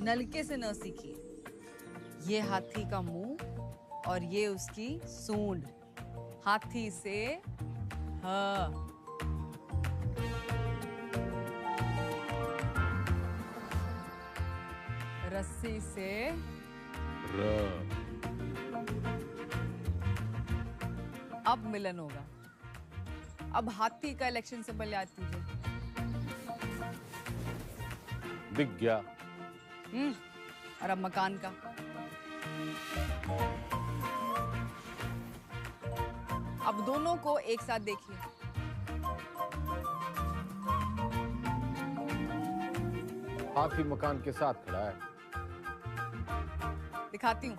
नलके से न सीखिए। ये हाथी का मुंह और ये उसकी सूंड। हाथी से हाँ। रस्सी से अब मिलन होगा। अब हाथी का इलेक्शन सिंबल याद कीजिए। दिख गया। और अब मकान का। अब दोनों को एक साथ देखिए। हाथी मकान के साथ खड़ा है। दिखाती हूँ।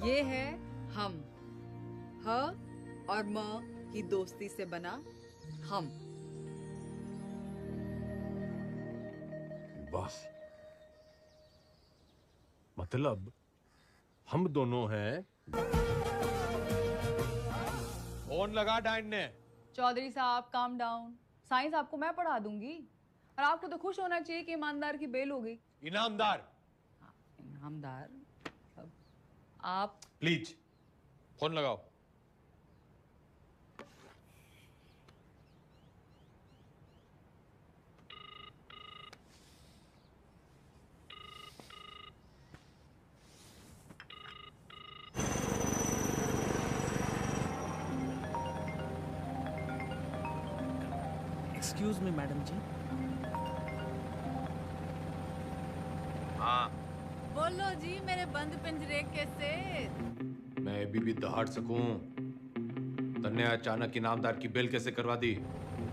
ये है हम, ह और म की दोस्ती से बना हम। बस मतलब हम दोनों हैं। फोन लगा डाइन ने। चौधरी साहब काम डाउन। साइंस आपको मैं पढ़ा दूंगी और आपको तो खुश होना चाहिए कि ईमानदार की बेल हो गई। इनामदार। इनामदार आप प्लीज फोन लगाओ। एक्सक्यूज मी मैडम जी। हाँ बोलो जी मेरे बंद पिंजरे के सेठ। मैं अभी भी दहाड़ सकूं। तन्ने अचानक इनामदार की बेल कैसे करवा दी?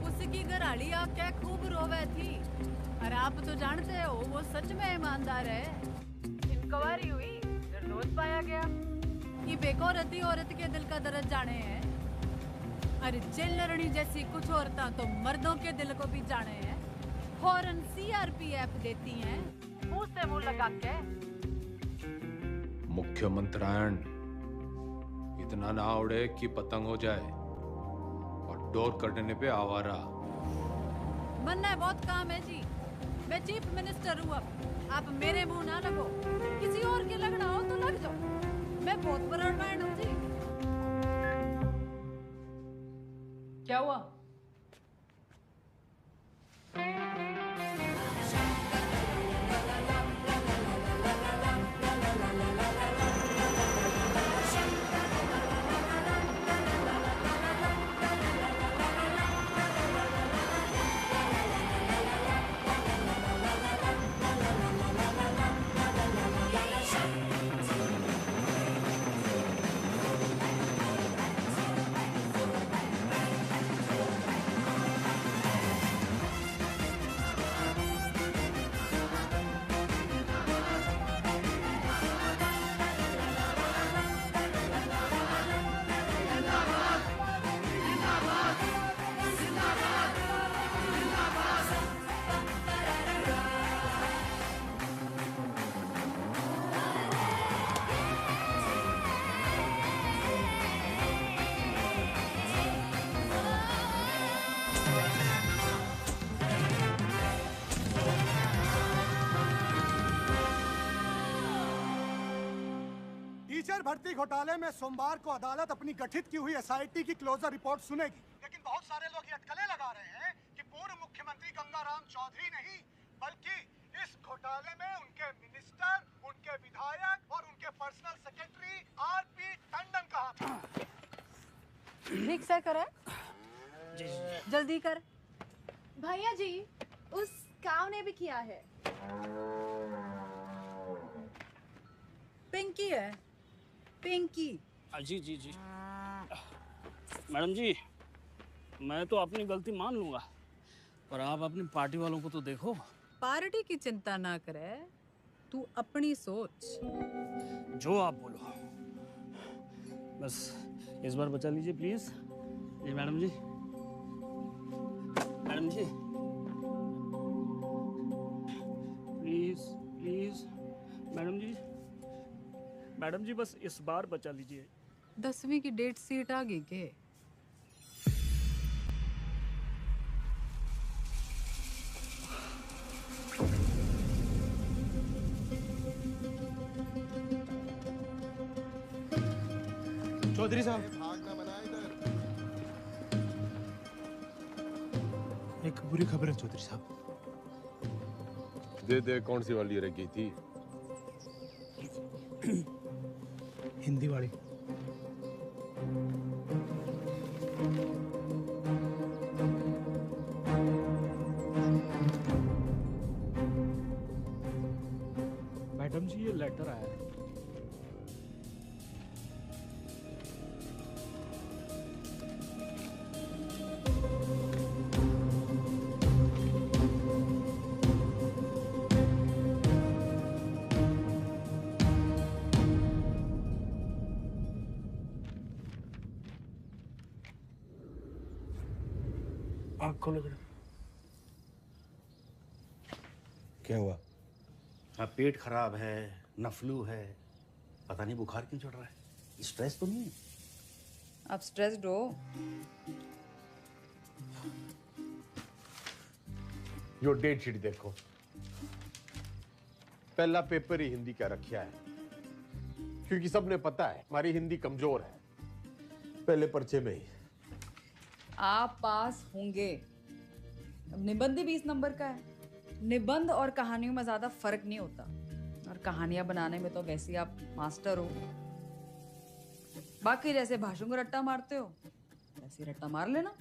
उसकी घराड़ी आके खूब रोवे थी और आप तो जानते हो वो सच में ईमानदार है। इंक्वायरी हुई, निर्दोष पाया गया। ये बेकौरती औरत के दिल का दर्द जाने हैं। अरे जेल लड़नी जैसी कुछ औरतें तो मर्दों के दिल को भी जाने हैं। फौरन सीआरपीएफ देती हैं मुंह से मुंह लगा के। मुख्यमंत्रायण इतना ना उड़े कि पतंग हो जाए और डोर कटने पे आवारा। मन है बहुत काम है जी। मैं चीफ मिनिस्टर हूँ। अब आप मेरे मुंह ना लगो। किसी और के लगना हो तो लग जाओ। मैं बहुत बड़ा मैन हूँ जी। क्या हुआ? टीचर भर्ती घोटाले में सोमवार को अदालत अपनी गठित की हुई एसआईटी की क्लोजर रिपोर्ट सुनेगी। लेकिन बहुत सारे लोग ये अटकलें लगा रहे हैं कि पूर्व मुख्यमंत्री गंगाराम चौधरी नहीं बल्कि इस घोटाले में उनके मिनिस्टर, उनके विधायक और उनके पर्सनल सेक्रेटरी आरपी टंडन का हाथ है। ठीक से करे। जल्दी कर। भैया जी उस काव ने भी किया है। पिंकी है। पिंकी। जी जी जी मैडम जी, मैं तो अपनी गलती मान लूंगा, पर आप अपनी पार्टी वालों को तो देखो। पार्टी की चिंता ना करे, तू अपनी सोच। जो आप बोलो, बस इस बार बचा लीजिए प्लीज। जी madam ji, madam ji please please, madam ji, madam ji बस इस बार बचा लीजिए। 10वीं की डेट सीट आ गई के? चौधरी साहब, एक बुरी खबर है चौधरी साहब। दे दे, कौन सी वाली रह गई थी? हिंदी वाली। मैडम जी ये लेटर आया है। आँख खोलो जरा। क्या हुआ? हाँ, पेट खराब है, न फ्लू है, पता नहीं बुखार क्यों चढ़ रहा है। स्ट्रेस तो नहीं है? आप स्ट्रेस्ड हो? यो डेट शीट देखो, पहला पेपर ही हिंदी का रखा है, क्योंकि सबने पता है हमारी हिंदी कमजोर है। पहले पर्चे में ही आप पास होंगे। अब निबंध ही 20 नंबर का है। निबंध और कहानियों में ज्यादा फर्क नहीं होता, और कहानियां बनाने में तो वैसे ही आप मास्टर हो। बाकी जैसे भाषण को रट्टा मारते हो वैसे ही रट्टा मार लेना।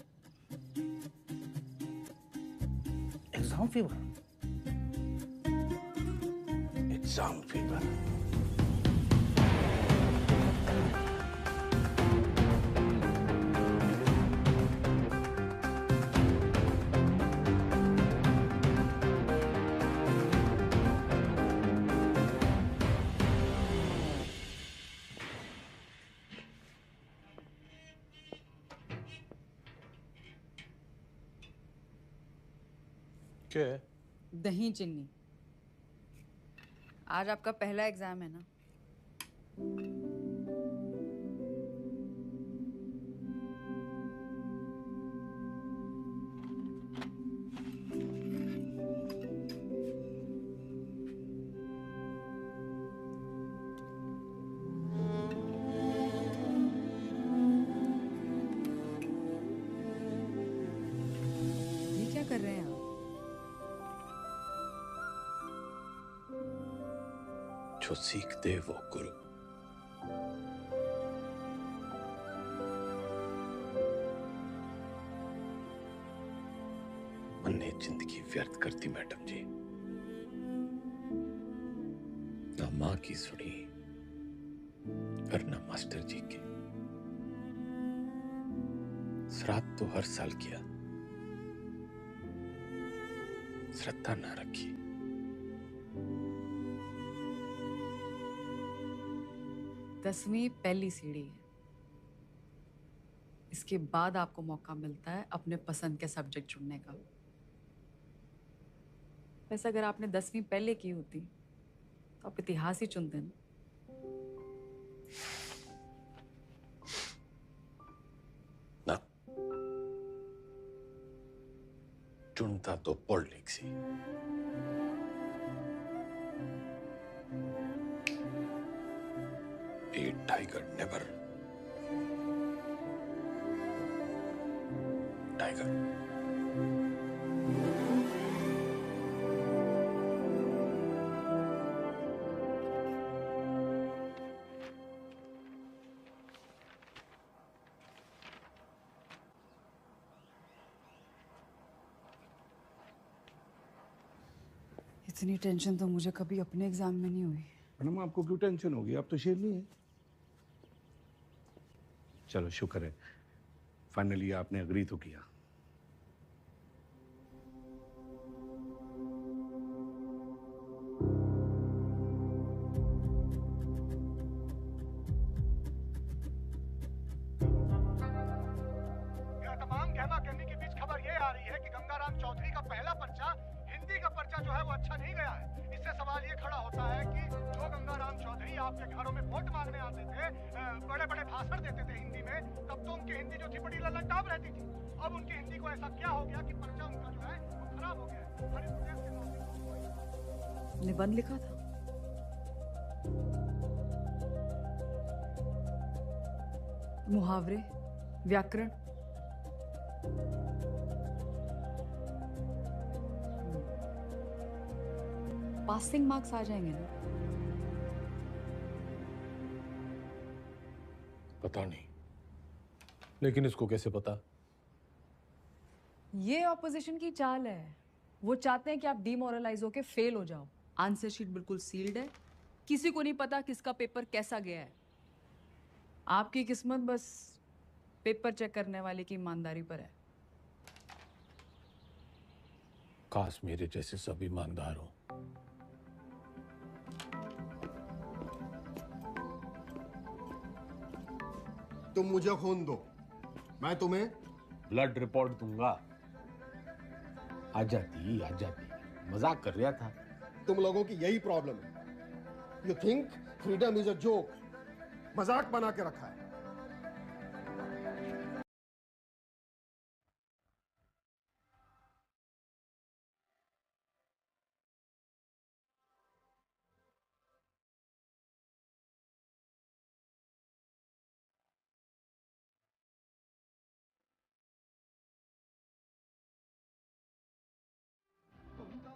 Exam fever. Exam fever. क्या है? दही चिन्नी। आज आपका पहला एग्जाम है ना? ये क्या कर रहे हैं आप? जो सीखते वो गुरु। मैंने जिंदगी व्यर्थ कर दी मैडम जी, ना माँ की सुनी और ना मास्टर जी की। श्राद्ध तो हर साल किया, श्रद्धा ना रखी। दसवीं पहली सीढ़ी है। इसके बाद आपको मौका मिलता है अपने पसंद के सब्जेक्ट चुनने का। वैसे अगर आपने 10वीं पहले की होती तो आप इतिहास ही चुनते ना। ना, चुनता तो politics he. A tiger never. Tiger. इतनी टेंशन तो मुझे कभी अपने एग्जाम में नहीं हुई। मैडम आपको क्यों टेंशन होगी? आप तो शेरनी है। चलो शुक्र है, फाइनली आपने अग्री तो किया। तमाम गहमा गहमी के बीच खबर ये आ रही है कि गंगाराम चौधरी का पहला पर्चा, हिंदी का पर्चा जो है वो अच्छा नहीं गया है। इससे सवाल ये खड़ा होता है कि जो गंगाराम चौधरी आपके घरों में वोट मांगने आते थे, बड़े बड़े भाषण देते थे हिंदी में, तब तो उनकी हिंदी जो थी बड़ी लल्लनटाप रहती थी। अब उनकी हिंदी को ऐसा क्या हो गया कि पर्चा उनका जो है वो खराब हो गया है। हर इस वजह से निबंध लिखा था। मुहावरे, व्याकरण। पासिंग मार्क्स आ जाएंगे ना? पता नहीं, लेकिन इसको कैसे पता? ये ऑपोजिशन की चाल है। वो चाहते हैं कि आप डिमोरलाइज होके फेल हो जाओ। आंसर शीट बिल्कुल सील्ड है, किसी को नहीं पता किसका पेपर कैसा गया है। आपकी किस्मत बस पेपर चेक करने वाले की ईमानदारी पर है। काश मेरे जैसे सब ईमानदार हो। तुम मुझे खून दो, मैं तुम्हें ब्लड रिपोर्ट दूंगा। आ जाती, मजाक कर रहा था। तुम लोगों की यही प्रॉब्लम है। You think freedom is a joke, मजाक बना के रखा है।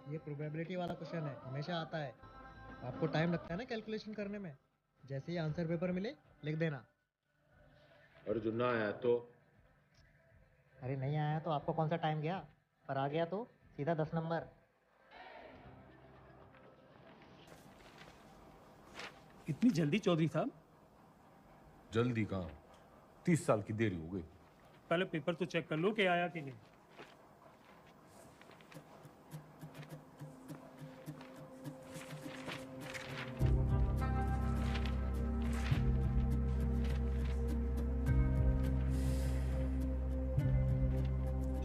ये प्रोबेबिलिटी वाला क्वेश्चन है, हमेशा आता है। आपको टाइम लगता है ना कैलकुलेशन करने में। जैसे ही आंसर पेपर मिले लिख देना। और जो ना आया तो? अरे नहीं आया तो आपको कौन सा टाइम गया, पर आ गया तो सीधा 10 नंबर। इतनी जल्दी चौधरी साहब? जल्दी कहाँ, 30 साल की देरी हो गई। पहले पेपर तो चेक कर लो कि आया कि नहीं।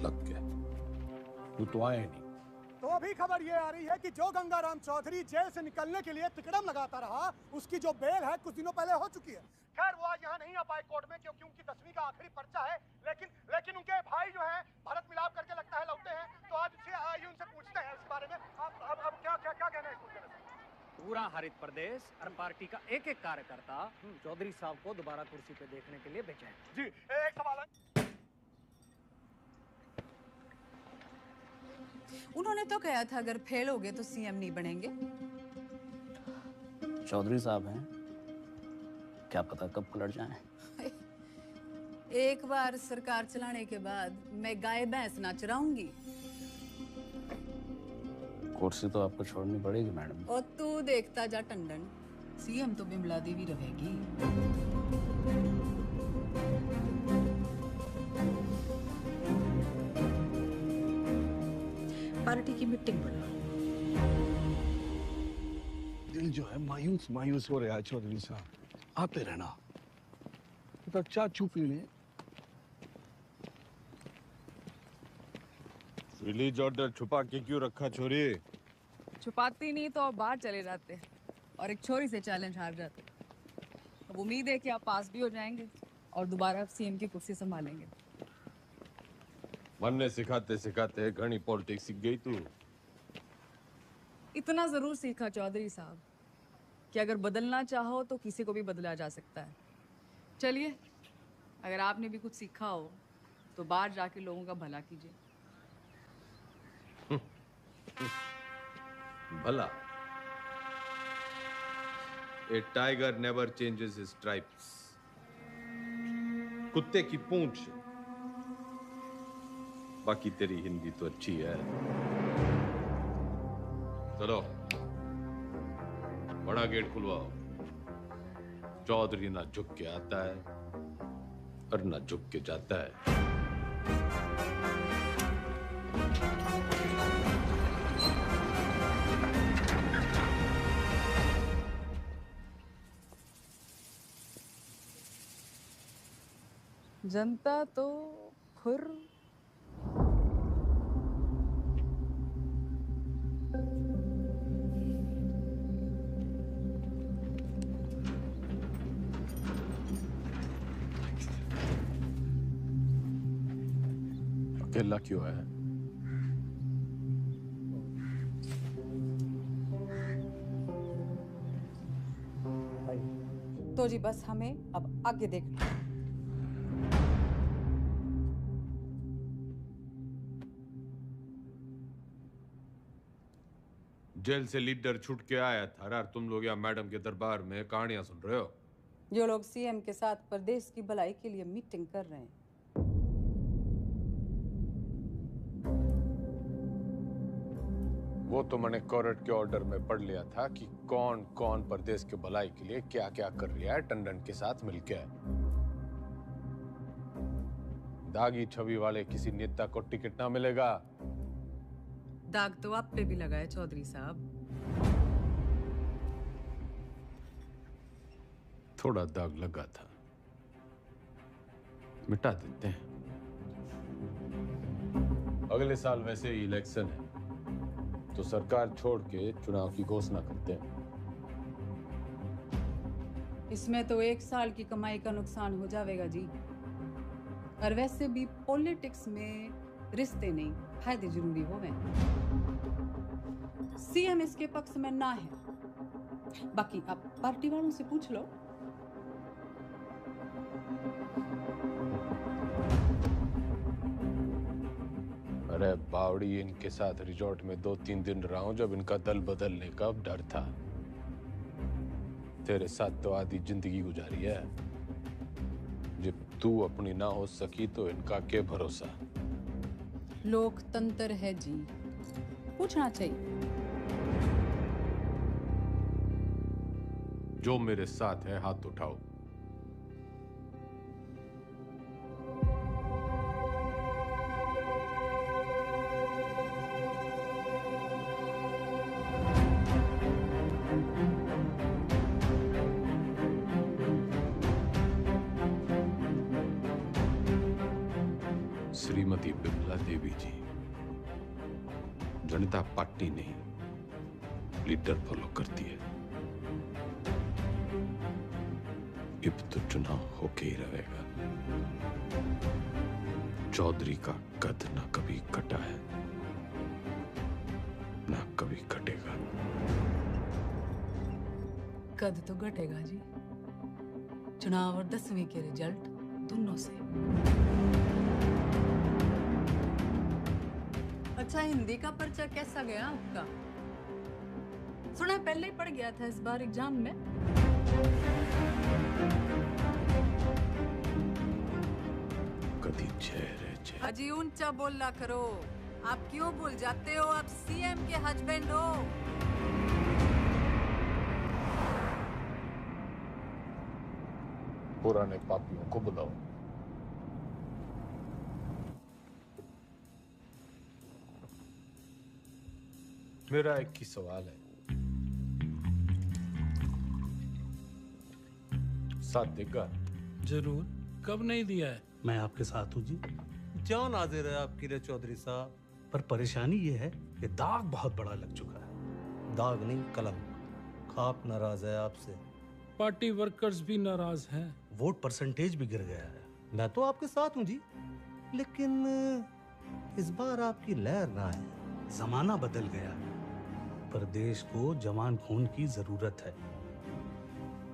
लग गया, वो तो आया नहीं। तो अभी खबर ये आ रही है कि जो गंगाराम चौधरी जेल से निकलने के लिए तिकड़म लगाता रहा, उसकी जो बेल है कुछ दिनों पहले हो चुकी है। खैर वो आज यहाँ नहीं आ पाए कोर्ट में, क्योंकि उनकी 10वीं का आखिरी पर्चा है। लेकिन उनके भाई जो हैं भारत मिलाप करके लगता है लौटे हैं, तो आज आइए उनसे पूछते हैं इस बारे में। अब क्या कहना है इस मुद्दे में? पूरा हरित प्रदेश और पार्टी का एक एक कार्यकर्ता चौधरी साहब को दोबारा कुर्सी पे देखने के लिए बेचैन। जी एक सवाल है। उन्होंने तो कहा था अगर फेल हो गए तो सीएम नहीं बनेंगे। चौधरी साहब हैं, क्या पता कब पलट जाएं। एक बार सरकार चलाने के बाद मैं गाय भैंस ना चराऊंगी। कुर्सी तो आपको छोड़नी पड़ेगी मैडम। और तू देखता जा टंडन, सीएम तो बिमला देवी रहेगी। पार्टी की मीटिंग बुला। दिल जो है मायूस हो रहा है चौधरी साहब। आते रहना तो चाचू पीने। रिलीज ऑर्डर छुपा के क्यों रखा छोरी? छुपाती नहीं तो आप बाहर चले जाते और एक छोरी से चैलेंज हार जाते। अब उम्मीद है कि आप पास भी हो जाएंगे और दोबारा सीएम की कुर्सी संभालेंगे। मन ने सिखाते सिखाते घनी पॉलिटिक्स सीख गई तू। इतना जरूर सीखा चौधरी साहब कि अगर बदलना चाहो तो किसी को भी बदला जा सकता है। चलिए, अगर आपने भी कुछ सीखा हो तो बाहर जाके लोगों का भला कीजिए। भला? A tiger never changes his stripes. कुत्ते की पूंछ। बाकी तेरी हिंदी तो अच्छी है। चलो बड़ा गेट खुलवाओ। चौधरी ना झुक के आता है और ना झुक के जाता है। जनता तो खुर अकेला क्यों है? तो जी बस हमें अब आगे देखना। जेल से लीडर छूट के आया था और तुम लोग यहाँ मैडम के दरबार में कहानियां सुन रहे हो। जो लोग सीएम के साथ प्रदेश की भलाई के लिए मीटिंग कर रहे हैं। वो तो मैंने कोर्ट के ऑर्डर में पढ़ लिया था कि कौन कौन प्रदेश के भलाई के लिए क्या क्या कर रहा है टंडन के साथ मिलकर। दागी छवि वाले किसी नेता को टिकट ना मिलेगा। दाग तो आप पे भी लगा है चौधरी साहब। थोड़ा दाग लगा था, मिटा देते हैं। अगले साल वैसे ही इलेक्शन है तो सरकार छोड़ के चुनाव की घोषणा करते हैं। इसमें तो 1 साल की कमाई का नुकसान हो जाएगा जी। और वैसे भी पॉलिटिक्स में रिश्ते नहीं, फायदे जरूरी हो गए। सीएम इसके पक्ष में ना है, बाकी आप पार्टी वालों से पूछ लो। अरे बावड़ी, इनके साथ रिजॉर्ट में 2-3 दिन रहा हूं जब इनका दल बदलने का डर था। तेरे साथ तो आधी जिंदगी गुजारी है। जब तू अपनी ना हो सकी तो इनका क्या भरोसा। लोकतंत्र है जी, पूछना चाहिए। जो मेरे साथ है हाथ उठाओ। श्रीमती बिमला देवी जी, जनता पार्टी नहीं लीडर फॉलो करती है। अब तो चुनाव होके ही रहेगा। चौधरी का कद ना कभी कटा है ना कभी कटेगा। कद तो घटेगा जी, चुनाव और 10वीं के रिजल्ट दोनों से। अच्छा, हिंदी का पर्चा कैसा गया आपका? सुना पहले ही पड़ गया था इस बार एग्जाम में। कदी चेहरे अजी ऊंचा बोलना करो। आप क्यों भूल जाते हो आप सीएम के हस्बैंड हो? पुराने पापियों को बुलाओ। मेरा एक ही सवाल है, साथ देगा? जरूर, कब नहीं दिया है? मैं आपके साथ हूँ जी। जान हाजिर है आपकी रे चौधरी साहब। पर परेशानी ये है कि दाग बहुत बड़ा लग चुका है। दाग नहीं, कलम। खाप नाराज है आपसे। पार्टी वर्कर्स भी नाराज हैं। वोट परसेंटेज भी गिर गया है। मैं तो आपके साथ हूँ जी, लेकिन इस बार आपकी लहर ना है। जमाना बदल गया है, पर देश को जवान खून की जरूरत है।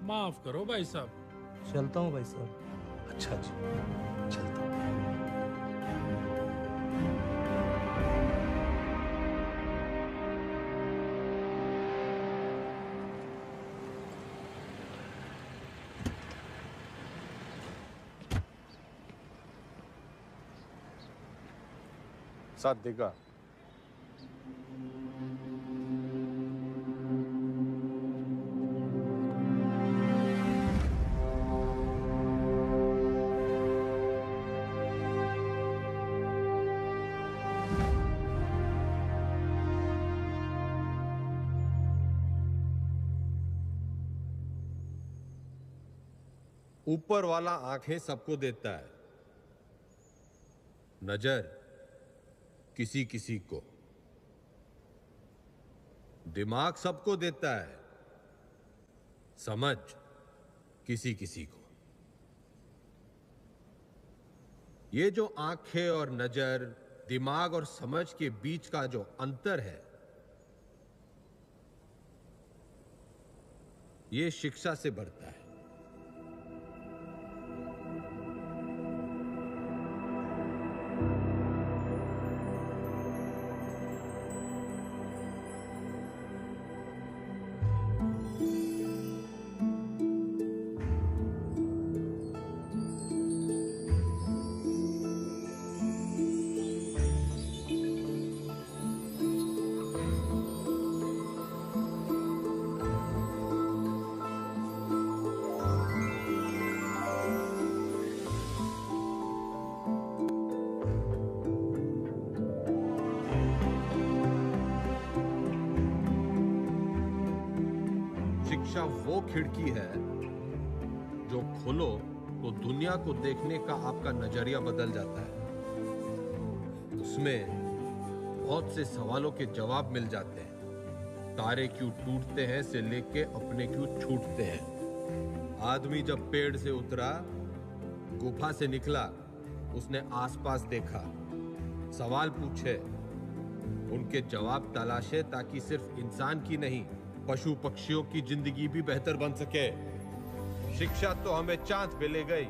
माफ करो भाई साहब। चलता हूँ भाई साहब। अच्छा जी, चलता हूँ। साथ देगा? ऊपर वाला आंखें सबको देता है, नजर किसी किसी को, दिमाग सबको देता है, समझ किसी किसी को। ये जो आंखें और नजर, दिमाग और समझ के बीच का जो अंतर है, ये शिक्षा से बढ़ता है। शिक्षा वो खिड़की है जो खोलो तो दुनिया को देखने का आपका नजरिया बदल जाता है। उसमें बहुत से सवालों के जवाब मिल जाते हैं। तारे क्यों टूटते हैं से लेके अपने क्यों छूटते हैं। आदमी जब पेड़ से उतरा, गुफा से निकला, उसने आसपास देखा, सवाल पूछे, उनके जवाब तलाशे ताकि सिर्फ इंसान की नहीं, पशु पक्षियों की जिंदगी भी बेहतर बन सके। शिक्षा तो हमें चांद पे ले गई,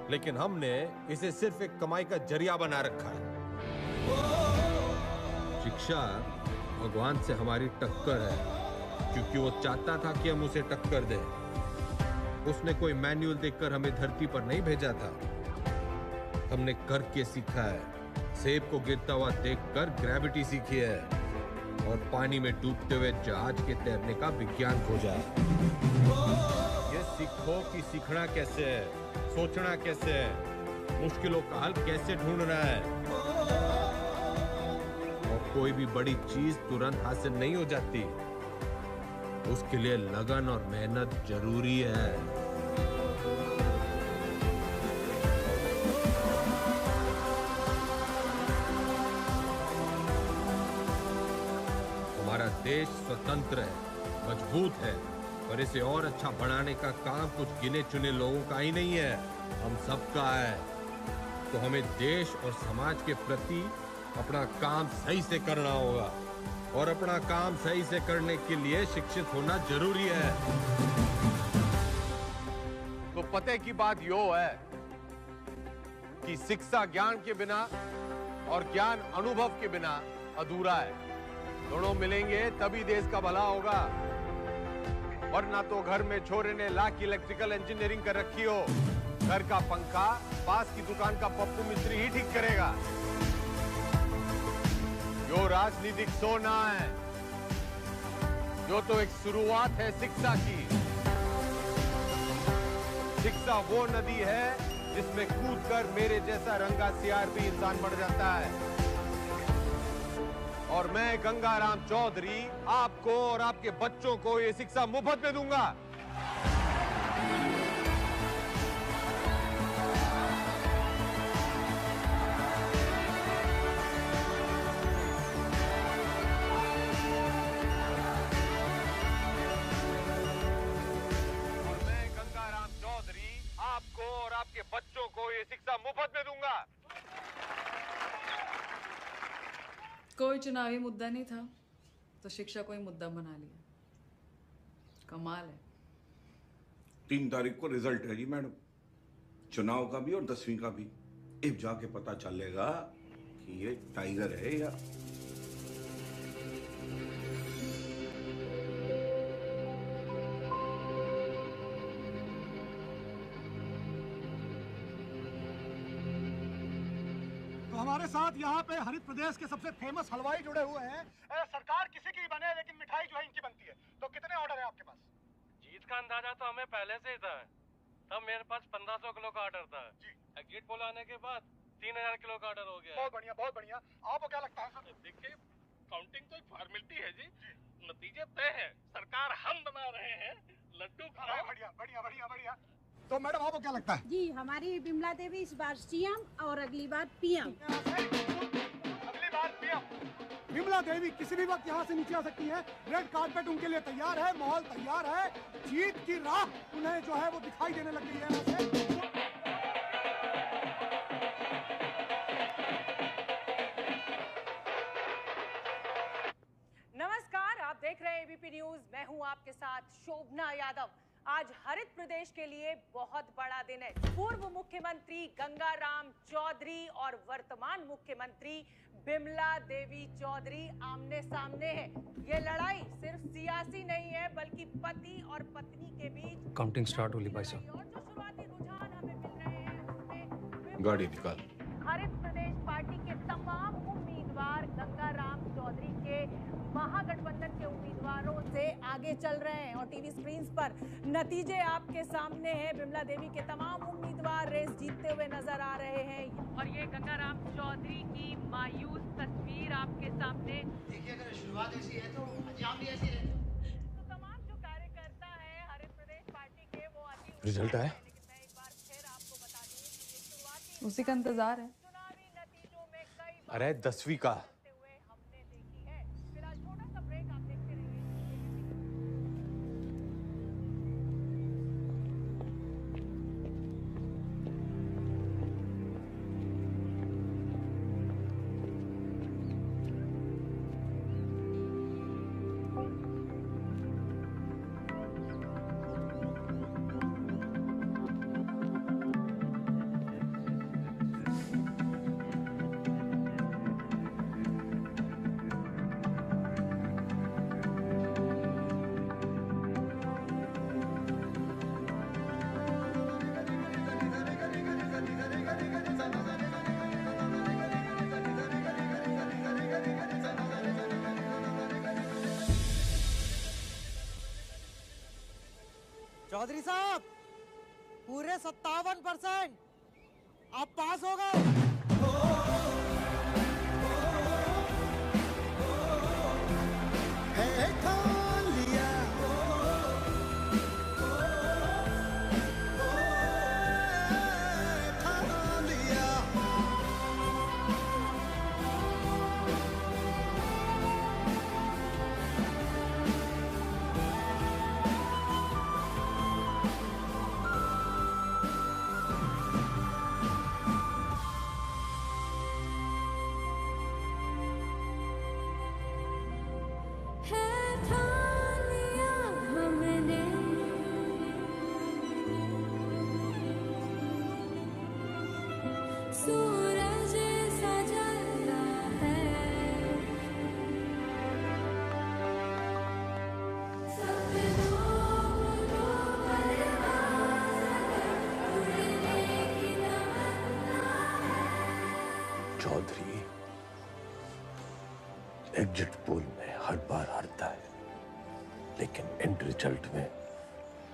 लेकिन हमने इसे सिर्फ एक कमाई का जरिया बना रखा है। शिक्षा भगवान से हमारी टक्कर है, क्योंकि वो चाहता था कि हम उसे टक्कर दें। उसने कोई मैनुअल देखकर हमें धरती पर नहीं भेजा था, हमने करके सीखा है। सेब को गिरता हुआ देखकर ग्रेविटी सीखी है, और पानी में डूबते हुए जहाज के तैरने का विज्ञान खोजा है। ये सीखो कि सीखना कैसे है, सोचना कैसे है, मुश्किलों का हल कैसे ढूंढना है। और कोई भी बड़ी चीज तुरंत हासिल नहीं हो जाती, उसके लिए लगन और मेहनत जरूरी है। हमारा देश स्वतंत्र है, मजबूत है, और इसे और अच्छा बनाने का काम कुछ गिने चुने लोगों का ही नहीं है, हम सबका है। तो हमें देश और समाज के प्रति अपना काम सही से करना होगा, और अपना काम सही से करने के लिए शिक्षित होना जरूरी है। तो पते की बात यो है कि शिक्षा ज्ञान के बिना और ज्ञान अनुभव के बिना अधूरा है। दोनों मिलेंगे तभी देश का भला होगा, वरना तो घर में छोरे ने लाख इलेक्ट्रिकल इंजीनियरिंग कर रखी हो, घर का पंखा पास की दुकान का पप्पू मिस्त्री ही ठीक करेगा। जो राजनीतिक सोना है, जो तो एक शुरुआत है शिक्षा की। शिक्षा वो नदी है जिसमें कूदकर मेरे जैसा रंगा सियार भी इंसान बढ़ जाता है। और मैं गंगाराम चौधरी आपको और आपके बच्चों को ये शिक्षा मुफ्त में दूंगा। और मैं गंगाराम चौधरी आपको और आपके बच्चों को ये शिक्षा मुफ्त में दूंगा। कोई चुनावी मुद्दा नहीं था तो शिक्षा को ही मुद्दा बना लिया। कमाल है। 3 तारीख को रिजल्ट है जी मैडम, चुनाव का भी और 10वीं का भी। अब जाके पता चलेगा कि ये टाइगर है या हमारे साथ यहाँ पे हरित प्रदेश के सबसे फेमस हलवाई जुड़े हुए हैं। सरकार किसी की बने लेकिन मिठाई जो है इनकी बनती है। तो कितने ऑर्डर है आपके पास? जीत का अंदाजा तो हमें पहले से ही था, तब मेरे पास 1500 किलो का ऑर्डर था जी। एग्जिट पोल आने के बाद 3000 किलो का ऑर्डर हो गया। बहुत बढ़िया, बहुत बढ़िया। आपको क्या लगता है सर? देखिए, काउंटिंग तो एक फॉर्मेलिटी है जी, नतीजे तय है, सरकार हम बना रहे हैं, लड्डू खाओ। बढ़िया बढ़िया बढ़िया बढ़िया। तो मैडम आपको क्या लगता है? जी, हमारी बिमला देवी इस बार सीएम और अगली बार पीएम। अगली बार पीएम। बिमला देवी किसी भी वक्त यहाँ से नीचे आ सकती है। रेड कार्पेट उनके लिए तैयार है, माहौल तैयार है। जीत की राह उन्हें जो है वो दिखाई देने लग गई है। नमस्कार, आप देख रहे हैं एबीपी न्यूज। मैं हूं आपके साथ शोभना यादव। आज हरित प्रदेश के लिए बहुत बड़ा दिन है। पूर्व मुख्यमंत्री गंगाराम चौधरी और वर्तमान मुख्यमंत्री बिमला देवी चौधरी आमने सामने है। ये लड़ाई सिर्फ सियासी नहीं है, बल्कि पति और पत्नी के बीच। काउंटिंग स्टार्ट होली भाई साहब। और जो शुरुआती रुझान हमें मिल रहे हैं उसमें गाड़ी निकाल। हरित प्रदेश पार्टी के तमाम उम्मीदवार गंगाराम चौधरी के महागठबंधन के उम्मीदवारों से आगे चल रहे हैं और टीवी स्क्रीन पर नतीजे आपके सामने हैं। बिमला देवी के तमाम उम्मीदवार रेस जीतते हुए नजर आ रहे हैं और ये गंगाराम चौधरी की मायूस तस्वीर आपके सामने। देखिए, अगर शुरुआत ऐसी है तो अंजाम भी ऐसी रहता है। तो तमाम जो रिजल्ट आया? उसी का इंतजार है। अरे 10वीं का। चौधरी साहब, पूरे 57% आप पास हो गए। सूरज सजता है, सपनों को परवाज़ उड़ने की तमन्ना है। चौधरी एग्जिट पोल में हर बार हारता है, लेकिन एंड रिजल्ट में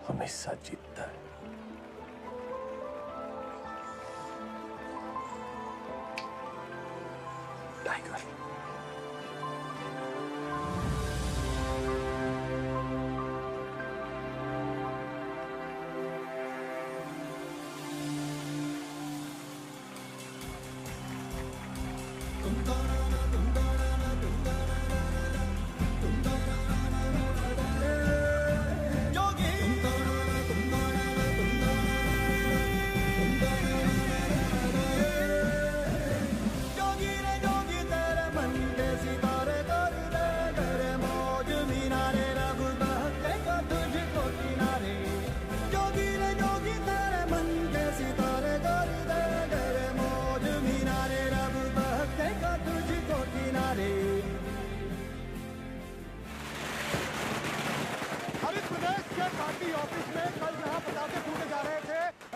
हमेशा जीतता है। टाइगर।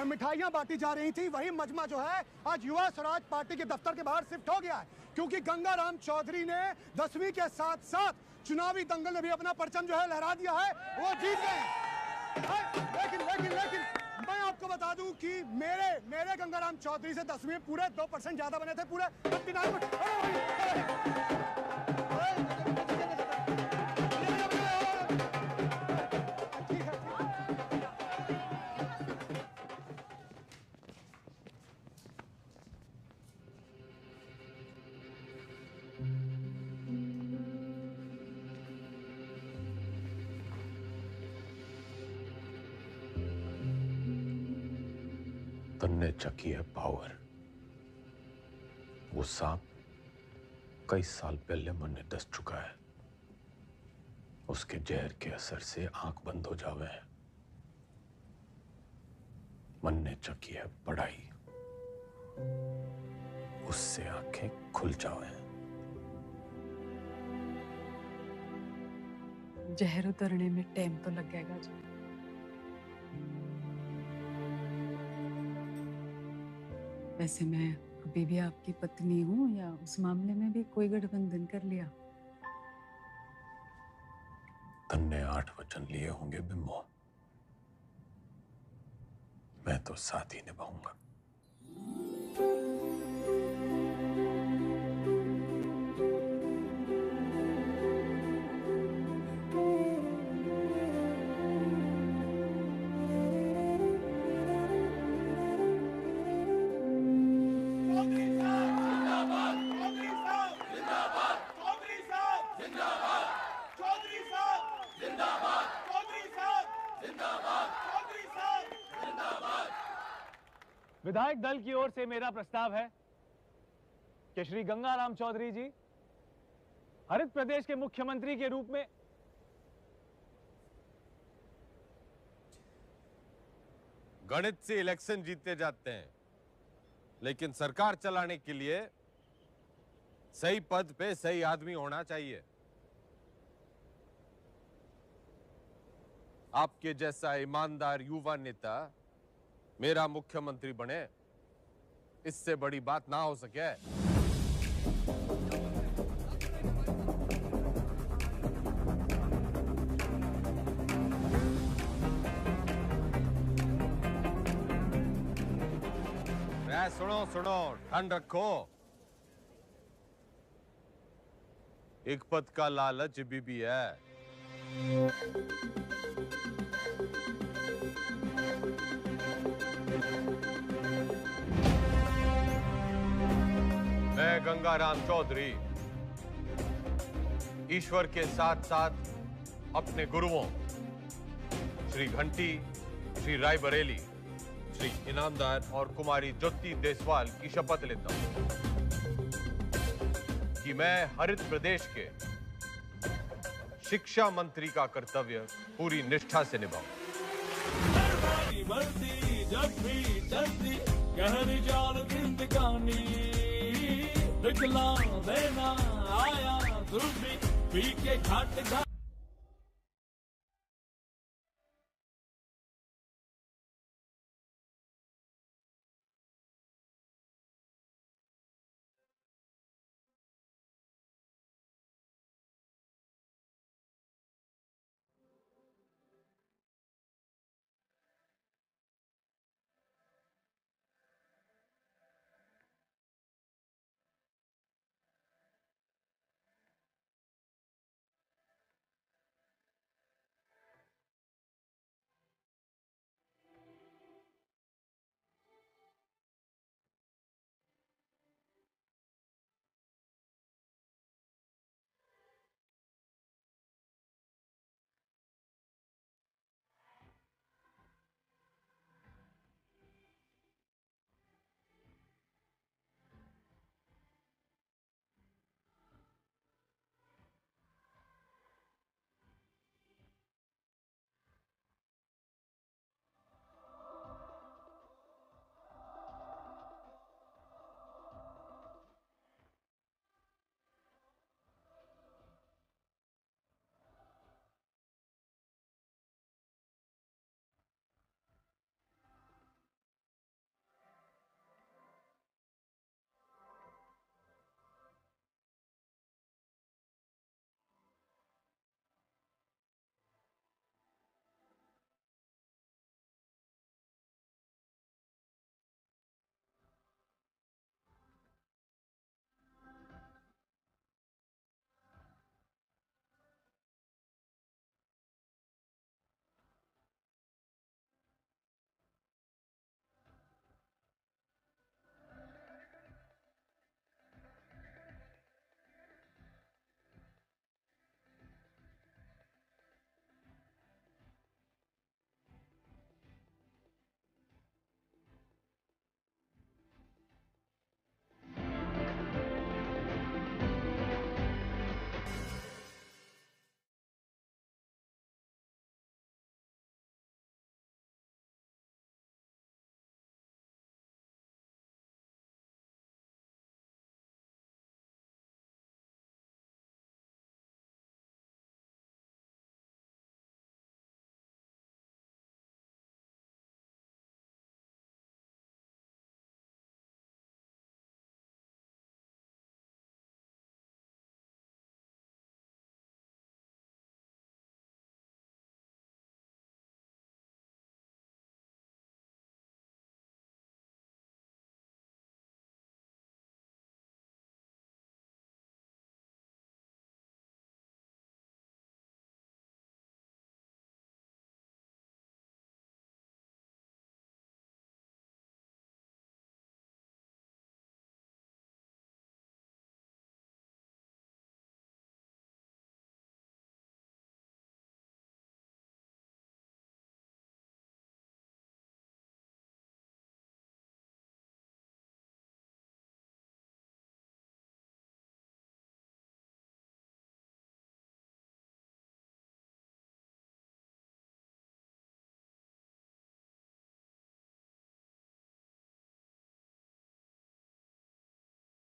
मिठाइयां बांटी जा रही थी, वही मजमा जो है आज युवा स्वराज पार्टी के दफ्तर के बाहर शिफ्ट हो गया है, क्योंकि गंगाराम चौधरी ने 10वीं के साथ साथ चुनावी दंगल में भी अपना परचम जो है लहरा दिया है, वो जीत गए। लेकिन लेकिन लेकिन मैं आपको बता दूं कि मेरे गंगाराम चौधरी से 10वीं में पूरे 2% ज्यादा बने थे, पूरे 59%। तन्ने चकी है पावर। वो सांप कई साल पहले मन में दस चुका है, उसके जहर के असर से आंख बंद हो जावे है। मन ने चकी है पढ़ाई, उससे आंखें खुल जावे। जहर उतरने में टाइम तो लगेगा जी। वैसे मैं अभी भी आपकी पत्नी हूँ, या उस मामले में भी कोई गठबंधन कर लिया? तन्ने 8 वचन लिए होंगे बिम्बो, मैं तो साथ ही निभाऊंगा। विधायक दल की ओर से मेरा प्रस्ताव है कि श्री गंगाराम चौधरी जी हरित प्रदेश के मुख्यमंत्री के रूप में गणित से इलेक्शन जीते जाते हैं, लेकिन सरकार चलाने के लिए सही पद पे सही आदमी होना चाहिए। आपके जैसा ईमानदार युवा नेता मेरा मुख्यमंत्री बने, इससे बड़ी बात ना हो सके। सुनो सुनो, ठंड रखो। एक पद का लालच भी है। मैं गंगाराम चौधरी ईश्वर के साथ साथ अपने गुरुओं श्री घंटी, श्री रायबरेली, श्री इनामदार और कुमारी ज्योति देसवाल की शपथ लेता हूं कि मैं हरित प्रदेश के शिक्षा मंत्री का कर्तव्य पूरी निष्ठा से निभाऊं। जब भी चलती गहरी जाल जिंदगानी दिखला देना आया दूर भी पी के घाट